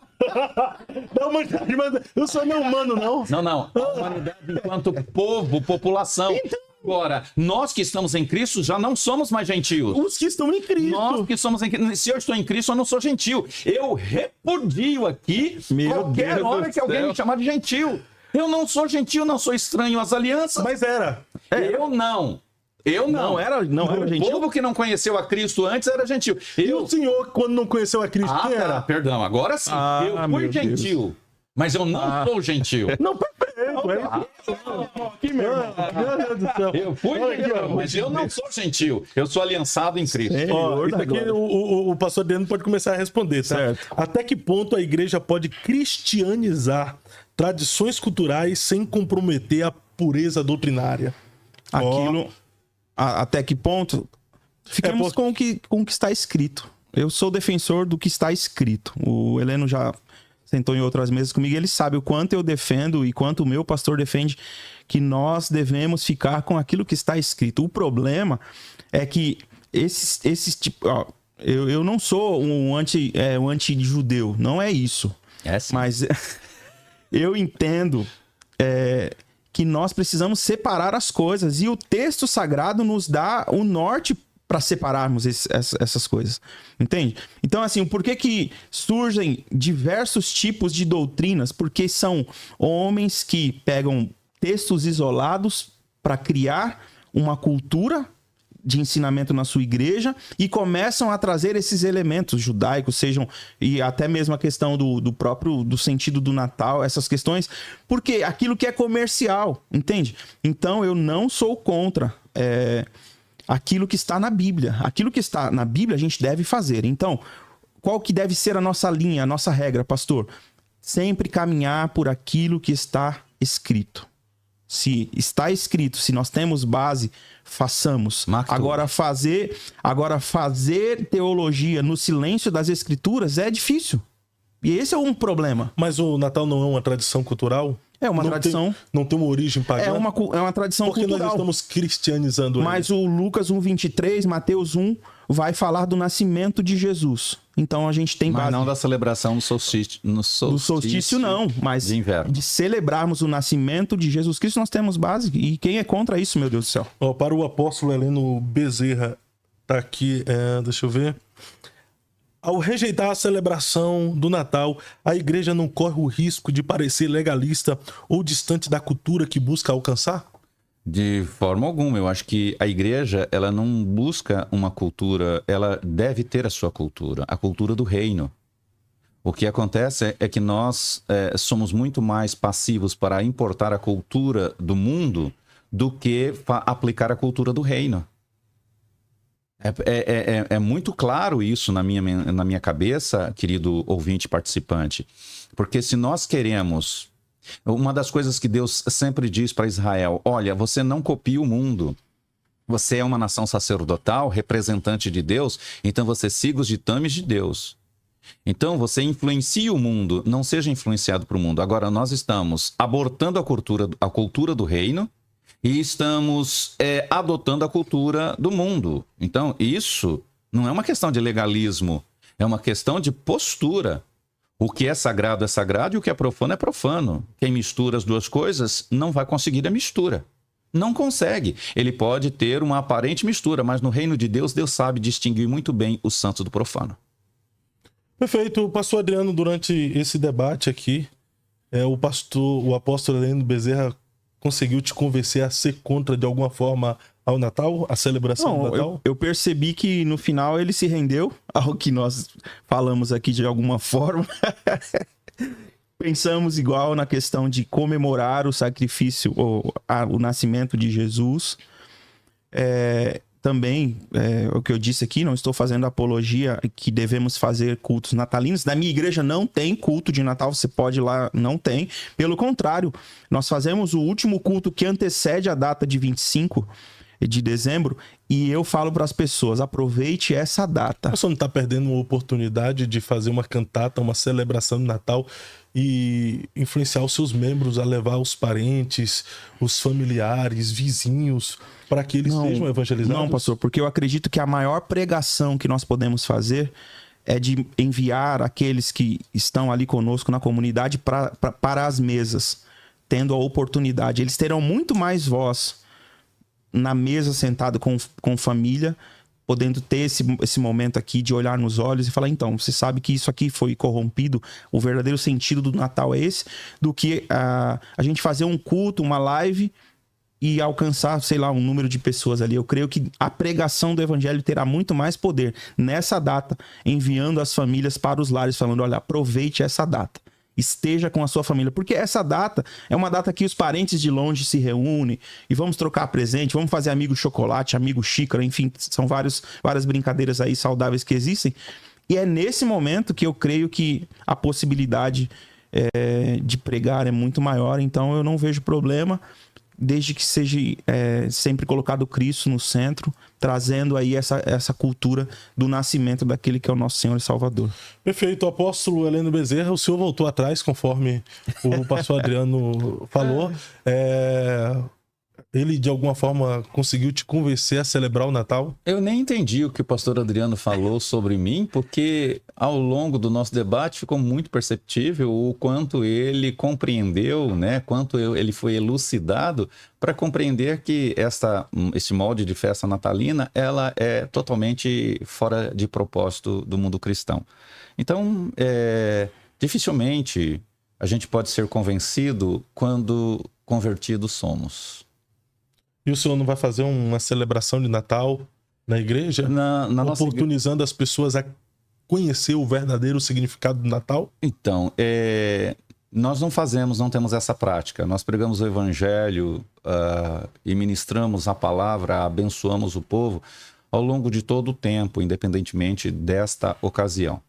Da humanidade, mas o senhor não é humano, não? Não. A humanidade enquanto povo, população. Então... Agora, nós que estamos em Cristo já não somos mais gentios. Os que estão em Cristo. Nós que somos em Cristo. Se eu estou em Cristo, eu não sou gentil. Eu repudio aqui qualquer hora que alguém me chamar de gentil. Eu não sou gentil, não sou estranho às alianças. Mas era. Eu não. Não era gentil. O povo que não conheceu a Cristo antes era gentil. E o senhor, quando não conheceu a Cristo, quem era? Perdão, agora sim. Eu fui gentil. Deus. Mas eu não sou gentil. Não, perfeito. Aqui mesmo. Meu Deus do céu. Eu fui gentil, mas eu não sou gentil. Eu sou aliançado em Cristo. Isso aqui o pastor Adriano pode começar a responder, tá? Certo. Até que ponto a igreja pode cristianizar tradições culturais sem comprometer a pureza doutrinária? Aquilo... Até que ponto? Ficamos com o que está escrito. Eu sou defensor do que está escrito. O Heleno já sentou em outras mesas comigo, ele sabe o quanto eu defendo e quanto o meu pastor defende que nós devemos ficar com aquilo que está escrito. O problema é que esses tipo, ó, eu não sou um anti-judeu, não é isso. É sim. Mas eu entendo que nós precisamos separar as coisas e o texto sagrado nos dá o norte para separarmos essas coisas, entende? Então, assim, por que surgem diversos tipos de doutrinas? Porque são homens que pegam textos isolados para criar uma cultura de ensinamento na sua igreja e começam a trazer esses elementos judaicos, e até mesmo a questão do sentido do Natal, essas questões, porque aquilo que é comercial, entende? Então, eu não sou contra aquilo que está na Bíblia. Aquilo que está na Bíblia a gente deve fazer. Então, qual que deve ser a nossa linha, a nossa regra, pastor? Sempre caminhar por aquilo que está escrito. Se está escrito, se nós temos base, façamos. Agora fazer teologia no silêncio das Escrituras é difícil. E esse é um problema. Mas o Natal não é uma tradição cultural? É uma tradição. Não tem uma origem pagã? É uma tradição porque cultural. Nós estamos cristianizando ele. Mas o Lucas 1:23, Mateus 1, vai falar do nascimento de Jesus. Então a gente tem base. Mas não da celebração do solstício. Do solstício não, mas de inverno. De celebrarmos o nascimento de Jesus Cristo, nós temos base. E quem é contra isso, meu Deus do céu? Para o apóstolo Heleno Bezerra, tá aqui, deixa eu ver. Ao rejeitar a celebração do Natal, a igreja não corre o risco de parecer legalista ou distante da cultura que busca alcançar? De forma alguma. Eu acho que a igreja, ela não busca uma cultura, ela deve ter a sua cultura, a cultura do reino. O que acontece é que nós somos muito mais passivos para importar a cultura do mundo do que aplicar a cultura do reino. É muito claro isso na minha cabeça, querido ouvinte participante. Porque se nós queremos... Uma das coisas que Deus sempre diz para Israel: olha, você não copia o mundo. Você é uma nação sacerdotal, representante de Deus, então você siga os ditames de Deus. Então você influencia o mundo, não seja influenciado por o mundo. Agora nós estamos abortando a cultura do reino, e estamos adotando a cultura do mundo. Então, isso não é uma questão de legalismo, é uma questão de postura. O que é sagrado e o que é profano. Quem mistura as duas coisas não vai conseguir a mistura. Não consegue. Ele pode ter uma aparente mistura, mas no reino de Deus, Deus sabe distinguir muito bem o santo do profano. Perfeito. Pastor Adriano, durante esse debate aqui, o apóstolo Heleno Bezerra conseguiu te convencer a ser contra, de alguma forma, ao Natal, a celebração do Natal? Eu percebi que no final ele se rendeu ao que nós falamos aqui de alguma forma. Pensamos igual na questão de comemorar o sacrifício, o nascimento de Jesus. Também, o que eu disse aqui, não estou fazendo apologia que devemos fazer cultos natalinos. Na minha igreja não tem culto de Natal, você pode ir lá, não tem. Pelo contrário, nós fazemos o último culto que antecede a data de 25 de dezembro e eu falo para as pessoas, aproveite essa data. Você não está perdendo uma oportunidade de fazer uma cantata, uma celebração de Natal e influenciar os seus membros a levar os parentes, os familiares, vizinhos, para que eles sejam evangelizados? Não, pastor, porque eu acredito que a maior pregação que nós podemos fazer é de enviar aqueles que estão ali conosco na comunidade para as mesas, tendo a oportunidade. Eles terão muito mais voz na mesa, sentado com família, podendo ter esse momento aqui de olhar nos olhos e falar, então, você sabe que isso aqui foi corrompido, o verdadeiro sentido do Natal é esse, do que a gente fazer um culto, uma live e alcançar, sei lá, um número de pessoas ali. Eu creio que a pregação do evangelho terá muito mais poder nessa data, enviando as famílias para os lares, falando, olha, aproveite essa data. Esteja com a sua família, porque essa data é uma data que os parentes de longe se reúnem e vamos trocar presente, vamos fazer amigo chocolate, amigo xícara, enfim, são várias brincadeiras aí saudáveis que existem. E é nesse momento que eu creio que a possibilidade de pregar é muito maior, então eu não vejo problema. desde que seja sempre colocado Cristo no centro, trazendo aí essa cultura do nascimento daquele que é o nosso Senhor e Salvador. Perfeito. Apóstolo Heleno Bezerra, o senhor voltou atrás, conforme o pastor Adriano falou. Ele, de alguma forma, conseguiu te convencer a celebrar o Natal? Eu nem entendi o que o pastor Adriano falou sobre mim, porque ao longo do nosso debate ficou muito perceptível o quanto ele compreendeu, né? Quanto ele foi elucidado para compreender que esse molde de festa natalina, ela é totalmente fora de propósito do mundo cristão. Então, dificilmente a gente pode ser convencido quando convertidos somos. E o senhor não vai fazer uma celebração de Natal na igreja? Na oportunizando as pessoas a conhecer o verdadeiro significado do Natal? Então, nós não temos essa prática. Nós pregamos o evangelho e ministramos a palavra, abençoamos o povo ao longo de todo o tempo, independentemente desta ocasião.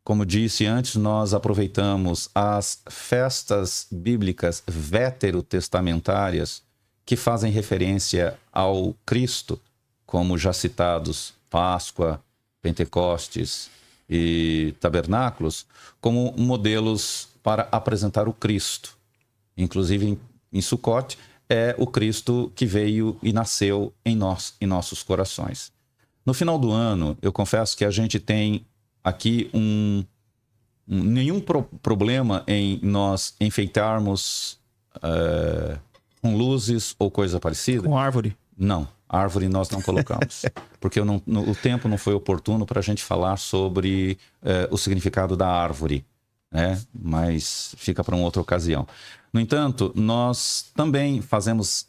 Como disse antes, nós aproveitamos as festas bíblicas veterotestamentárias que fazem referência ao Cristo, como já citados Páscoa, Pentecostes e Tabernáculos, como modelos para apresentar o Cristo. Inclusive, em Sucote, é o Cristo que veio e nasceu em nossos corações. No final do ano, eu confesso que a gente tem aqui nenhum problema em nós enfeitarmos com luzes ou coisa parecida. Com árvore? Não, árvore nós não colocamos. Porque o tempo não foi oportuno para a gente falar sobre o significado da árvore, né? Mas fica para uma outra ocasião. No entanto, nós também fazemos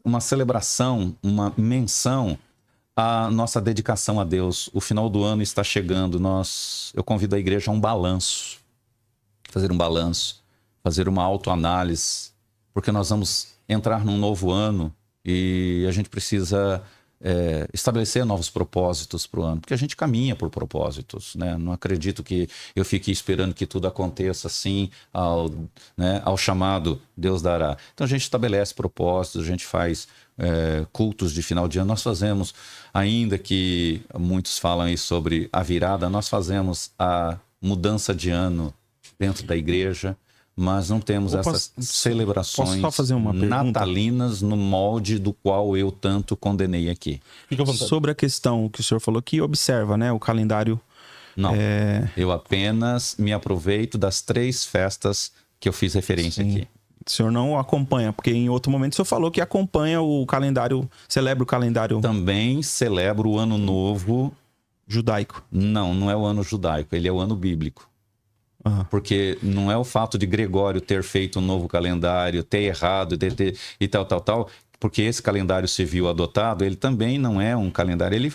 uma celebração, uma menção à nossa dedicação a Deus. O final do ano está chegando. Eu convido a igreja a um balanço. Fazer um balanço, fazer uma autoanálise, porque nós vamos entrar num novo ano e a gente precisa estabelecer novos propósitos para o ano, porque a gente caminha por propósitos, né? Não acredito que eu fique esperando que tudo aconteça assim ao chamado Deus dará. Então a gente estabelece propósitos, a gente faz cultos de final de ano. Nós fazemos, ainda que muitos falam aí sobre a virada, nós fazemos a mudança de ano dentro da igreja, mas não temos essas celebrações natalinas no molde do qual eu tanto condenei aqui. Sobre a questão que o senhor falou que observa, né, o calendário... Não, eu apenas me aproveito das 3 festas que eu fiz referência aqui. O senhor não acompanha, porque em outro momento o senhor falou que acompanha o calendário, celebra o calendário... Também celebro o ano novo... Judaico. Não é o ano judaico, ele é o ano bíblico. Porque não é o fato de Gregório ter feito um novo calendário, ter errado e tal, porque esse calendário civil adotado, ele também não é um calendário, ele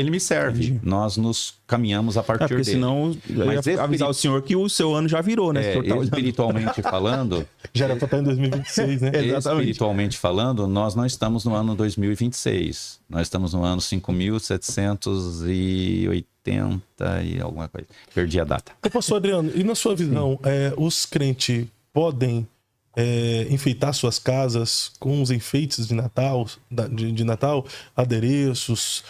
me serve. Entendi. Nós nos caminhamos a partir dele. Senão eu ia avisar o senhor que o seu ano já virou, né? Espiritualmente falando... Já era para estar em 2026, né? Espiritualmente falando, nós não estamos no ano 2026. Nós estamos no ano 5.780 e alguma coisa. Perdi a data. Pastor Adriano, e na sua visão, os crentes podem enfeitar suas casas com os enfeites de Natal, adereços,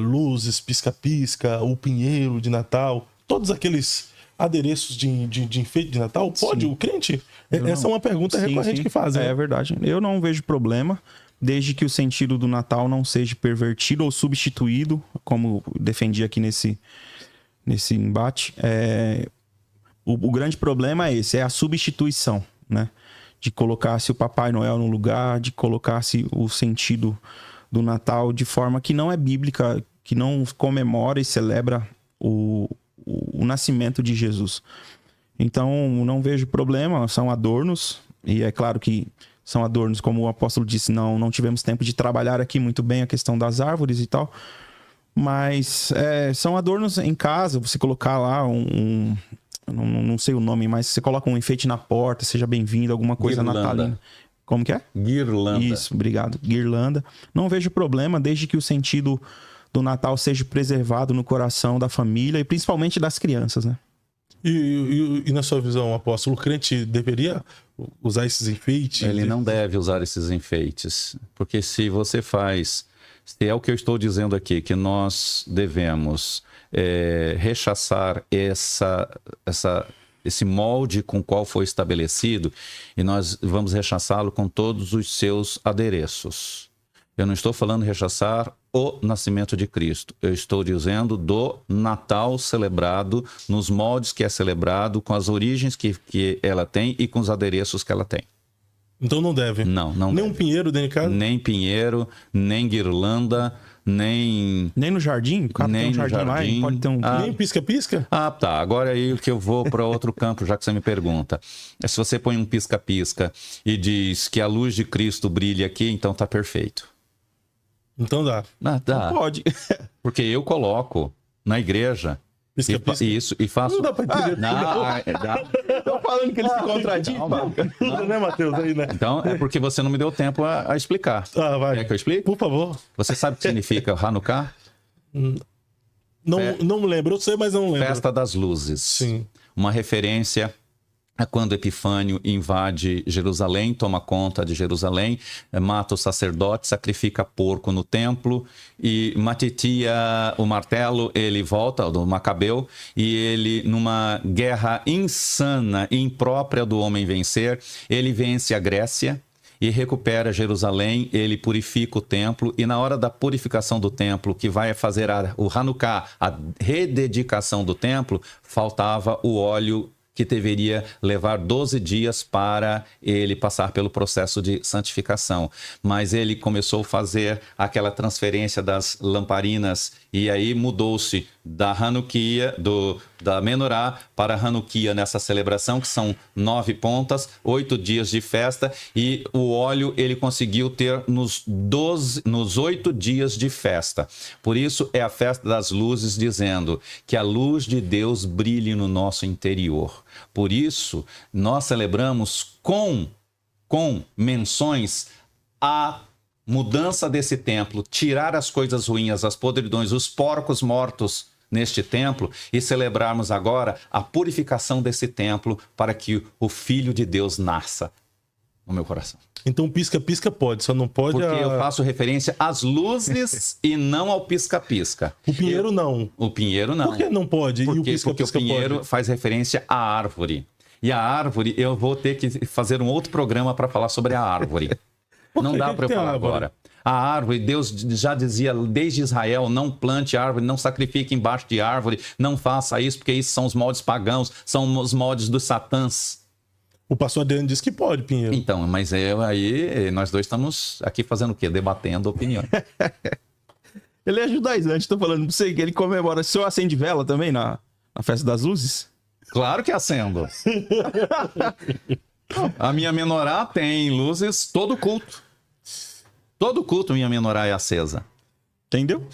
luzes, pisca-pisca, o pinheiro de Natal, todos aqueles adereços de enfeite de Natal? Pode o crente? Essa é uma pergunta recorrente que fazem. É verdade. Eu não vejo problema, desde que o sentido do Natal não seja pervertido ou substituído, como defendi aqui nesse embate. O grande problema é esse, é a substituição, né? De colocar-se o Papai Noel no lugar, de colocar-se o sentido do Natal de forma que não é bíblica, que não comemora e celebra o nascimento de Jesus. Então, não vejo problema, são adornos, e é claro que são adornos, como o apóstolo disse, não tivemos tempo de trabalhar aqui muito bem a questão das árvores e tal, mas são adornos em casa, você colocar lá não sei o nome, mas você coloca um enfeite na porta, seja bem-vindo, alguma coisa natalina. Como que é? Guirlanda. Isso, obrigado. Guirlanda. Não vejo problema, desde que o sentido do Natal seja preservado no coração da família e principalmente das crianças, né? E na sua visão, apóstolo, o crente deveria usar esses enfeites? Ele não deve usar esses enfeites, porque se você faz, se é o que eu estou dizendo aqui, que nós devemos rechaçar esse molde com o qual foi estabelecido, e nós vamos rechaçá-lo com todos os seus adereços. Eu não estou falando rechaçar o nascimento de Cristo. Eu estou dizendo do Natal celebrado nos moldes que é celebrado, com as origens que ela tem e com os adereços que ela tem. Então não deve? Não nem deve. Um pinheiro dentro de casa? Nem pinheiro, nem guirlanda, nem no jardim? O cara nem tem um no jardim lá, jardim. pode ter um... Nem pisca-pisca? Ah, tá. Agora aí que eu vou para outro campo, já que você me pergunta. Se você põe um pisca-pisca e diz que a luz de Cristo brilha aqui, então tá perfeito. Então dá. Ah, dá. Não pode. Porque eu coloco na igreja Pisca-pisca. isso e faço. Não dá pra entender. Dá. Tô falando que ele se contradiz, Calma. Não, né, Matheus? Aí, né? Então é porque você não me deu tempo a explicar. Ah, vai. Quer que eu explique? Por favor. Você sabe o que significa Hanukkah? Não me lembro. Eu sei, mas não lembro. Festa das Luzes. Sim. Uma referência a quando Epifânio invade Jerusalém, toma conta de Jerusalém, mata o sacerdote, sacrifica porco no templo, e Matitia, o martelo, ele volta, do Macabeu, e ele, numa guerra insana, imprópria do homem vencer, ele vence a Grécia e recupera Jerusalém, ele purifica o templo, e na hora da purificação do templo, que vai fazer o Hanukkah, a rededicação do templo, faltava o óleo que deveria levar 12 dias para ele passar pelo processo de santificação. Mas ele começou a fazer aquela transferência das lamparinas, e aí mudou-se da Hanukkah, da Menorá para a Hanukkah nessa celebração, que são 9 pontas, 8 dias de festa, e o óleo ele conseguiu ter nos 8 dias de festa. Por isso é a festa das luzes, dizendo que a luz de Deus brilhe no nosso interior. Por isso, nós celebramos com menções a mudança desse templo, tirar as coisas ruins, as podridões, os porcos mortos neste templo, e celebrarmos agora a purificação desse templo para que o Filho de Deus nasça no meu coração. Então pisca-pisca pode, só não pode... Porque eu faço referência às luzes e não ao pisca-pisca. O pinheiro não. O pinheiro não. Por que não pode? E o Porque o pisca-pisca pinheiro pode? faz referência à árvore. E a árvore, eu vou ter que fazer um outro programa para falar sobre a árvore. Não dá para eu falar agora. A árvore, Deus já dizia desde Israel, não plante árvore, não sacrifique embaixo de árvore, não faça isso, porque isso são os moldes pagãos, são os moldes dos satãs. O pastor Adriano disse que pode, pinheiro. Então, mas aí nós dois estamos aqui fazendo o quê? Debatendo opiniões. Ele é judaizante, tô falando pra você que ele comemora. O senhor acende vela também na festa das luzes? Claro que acendo. A minha menorá tem luzes todo culto. Todo culto minha menorá é acesa. Entendeu?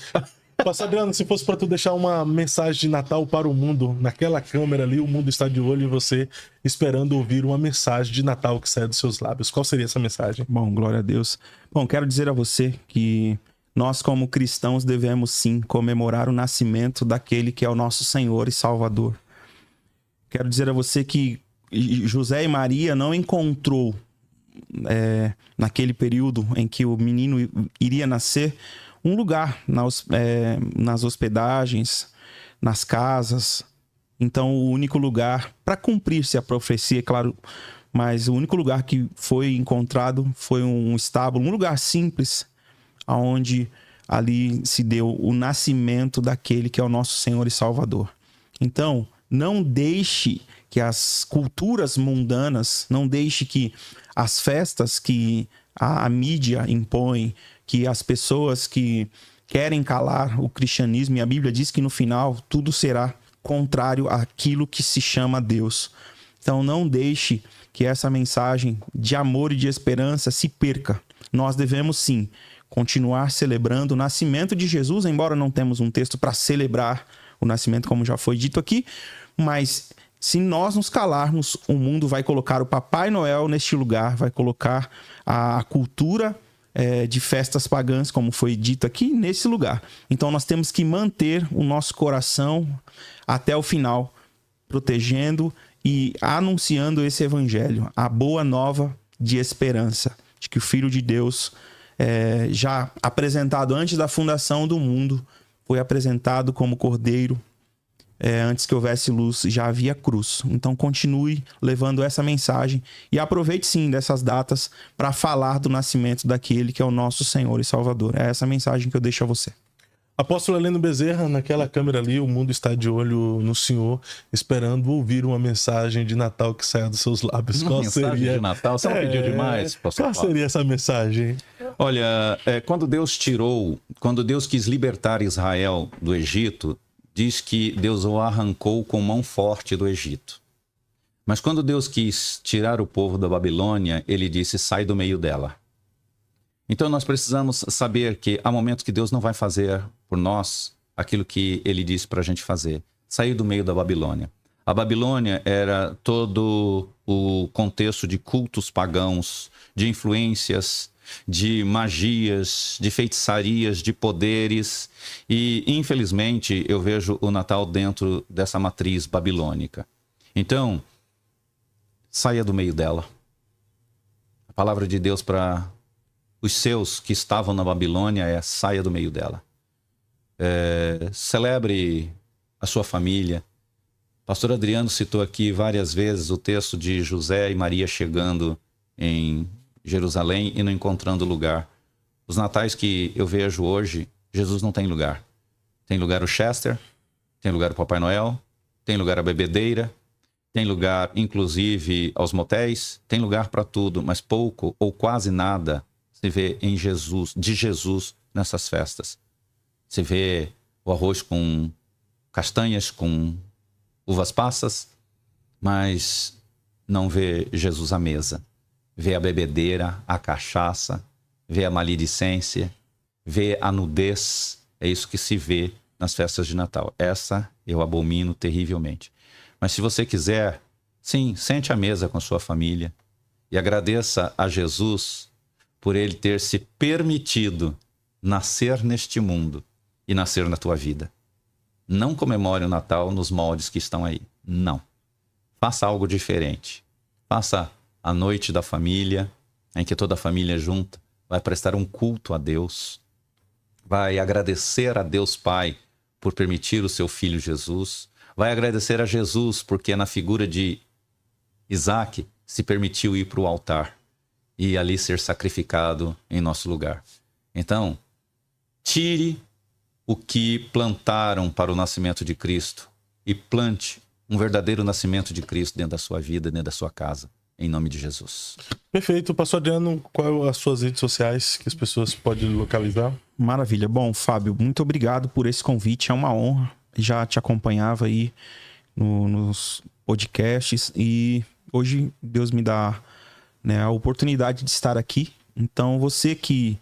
Pastor Adriano, se fosse para tu deixar uma mensagem de Natal para o mundo, naquela câmera ali, o mundo está de olho e você esperando ouvir uma mensagem de Natal que sai dos seus lábios. Qual seria essa mensagem? Bom, glória a Deus. Bom, quero dizer a você que nós, como cristãos, devemos sim comemorar o nascimento daquele que é o nosso Senhor e Salvador. Quero dizer a você que José e Maria não encontrou, naquele período em que o menino iria nascer, um lugar nas hospedagens, nas casas. Então, o único lugar, para cumprir-se a profecia, é claro, mas o único lugar que foi encontrado foi um estábulo, um lugar simples, onde ali se deu o nascimento daquele que é o nosso Senhor e Salvador. Então, não deixe que as culturas mundanas, não deixe que as festas que a mídia impõe, que as pessoas que querem calar o cristianismo, e a Bíblia diz que no final tudo será contrário àquilo que se chama Deus. Então não deixe que essa mensagem de amor e de esperança se perca. Nós devemos sim continuar celebrando o nascimento de Jesus, embora não temos um texto para celebrar o nascimento, como já foi dito aqui, mas se nós nos calarmos, o mundo vai colocar o Papai Noel neste lugar, vai colocar a cultura de festas pagãs, como foi dito aqui, nesse lugar. Então nós temos que manter o nosso coração até o final, protegendo e anunciando esse evangelho, a boa nova de esperança, de que o Filho de Deus, já apresentado antes da fundação do mundo, foi apresentado como Cordeiro. Antes que houvesse luz, já havia cruz. Então continue levando essa mensagem e aproveite sim dessas datas para falar do nascimento daquele que é o nosso Senhor e Salvador. É essa mensagem que eu deixo a você. Apóstolo Heleno Bezerra, naquela câmera ali, o mundo está de olho no senhor, esperando ouvir uma mensagem de Natal que saia dos seus lábios. Uma Qual mensagem seria? de Natal? Você não pediu demais, pastor Qual Paulo? seria essa mensagem? Olha, quando Deus quis libertar Israel do Egito, diz que Deus o arrancou com mão forte do Egito. Mas quando Deus quis tirar o povo da Babilônia, ele disse, sai do meio dela. Então nós precisamos saber que há momentos que Deus não vai fazer por nós aquilo que ele disse para a gente fazer. Sair do meio da Babilônia. A Babilônia era todo o contexto de cultos pagãos, de influências, de magias, de feitiçarias, de poderes. E, infelizmente, eu vejo o Natal dentro dessa matriz babilônica. Então, saia do meio dela. A palavra de Deus para os seus que estavam na Babilônia é saia do meio dela. Celebre a sua família. Pastor Adriano citou aqui várias vezes o texto de José e Maria chegando em Jerusalém e não encontrando lugar. Os natais que eu vejo hoje, Jesus não tem lugar. Tem lugar o Chester, tem lugar o Papai Noel, tem lugar a bebedeira, tem lugar, inclusive, aos motéis, tem lugar para tudo, mas pouco ou quase nada se vê em Jesus, de Jesus nessas festas. Se vê o arroz com castanhas, com uvas passas, mas não vê Jesus à mesa. Vê a bebedeira, a cachaça, vê a maledicência, vê a nudez. É isso que se vê nas festas de Natal. Essa eu abomino terrivelmente. Mas se você quiser, sim, sente à mesa com sua família e agradeça a Jesus por ele ter se permitido nascer neste mundo e nascer na tua vida. Não comemore o Natal nos moldes que estão aí. Não. Faça algo diferente. Faça a noite da família, em que toda a família junta vai prestar um culto a Deus, vai agradecer a Deus Pai por permitir o seu filho Jesus, vai agradecer a Jesus porque na figura de Isaac se permitiu ir para o altar e ali ser sacrificado em nosso lugar. Então, tire o que plantaram para o nascimento de Cristo e plante um verdadeiro nascimento de Cristo dentro da sua vida, dentro da sua casa, em nome de Jesus. Perfeito. Pastor Adriano, quais as suas redes sociais que as pessoas podem localizar? Maravilha. Bom, Fábio, muito obrigado por esse convite. É uma honra. Já te acompanhava aí nos podcasts e hoje Deus me dá, né, a oportunidade de estar aqui. Então, você que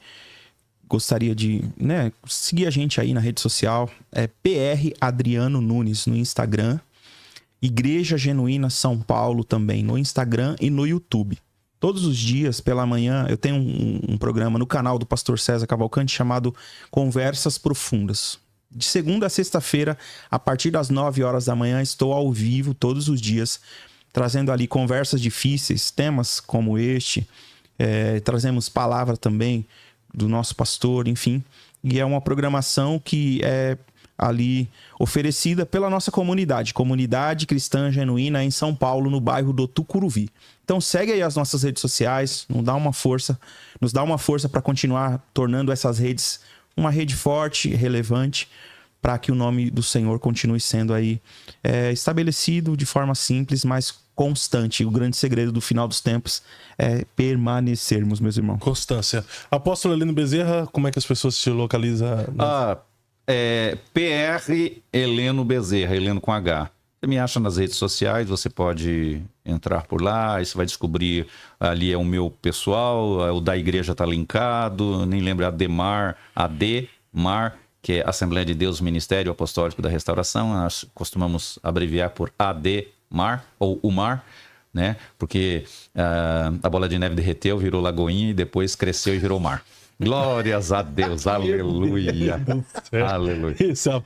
gostaria de, né, seguir a gente aí na rede social, é PR Adriano Nunes no Instagram, Igreja Genuína São Paulo também no Instagram e no YouTube. Todos os dias, pela manhã, eu tenho um programa no canal do pastor César Cavalcante chamado Conversas Profundas. De segunda a sexta-feira, a partir das 9 horas da manhã, estou ao vivo todos os dias, trazendo ali conversas difíceis, temas como este, trazemos palavra também do nosso pastor, enfim. E é uma programação que é ali oferecida pela nossa comunidade cristã genuína em São Paulo, no bairro do Tucuruvi. Então segue aí as nossas redes sociais, nos dá uma força para continuar tornando essas redes uma rede forte, relevante, para que o nome do Senhor continue sendo aí estabelecido de forma simples, mas constante. O grande segredo do final dos tempos é permanecermos, meus irmãos. Constância. Apóstolo Heleno Bezerra, como é que as pessoas se localizam? PR Heleno Bezerra, Heleno com H. Você me acha nas redes sociais, você pode entrar por lá, e você vai descobrir, ali é o meu pessoal, o da igreja está linkado, nem lembro, Ademar, que é Assembleia de Deus Ministério Apostólico da Restauração, nós costumamos abreviar por ADMAR, ou UMAR, né? Porque a bola de neve derreteu, virou lagoinha e depois cresceu e virou mar. Glórias a Deus, aleluia. Aleluia. Aleluia. Esse é a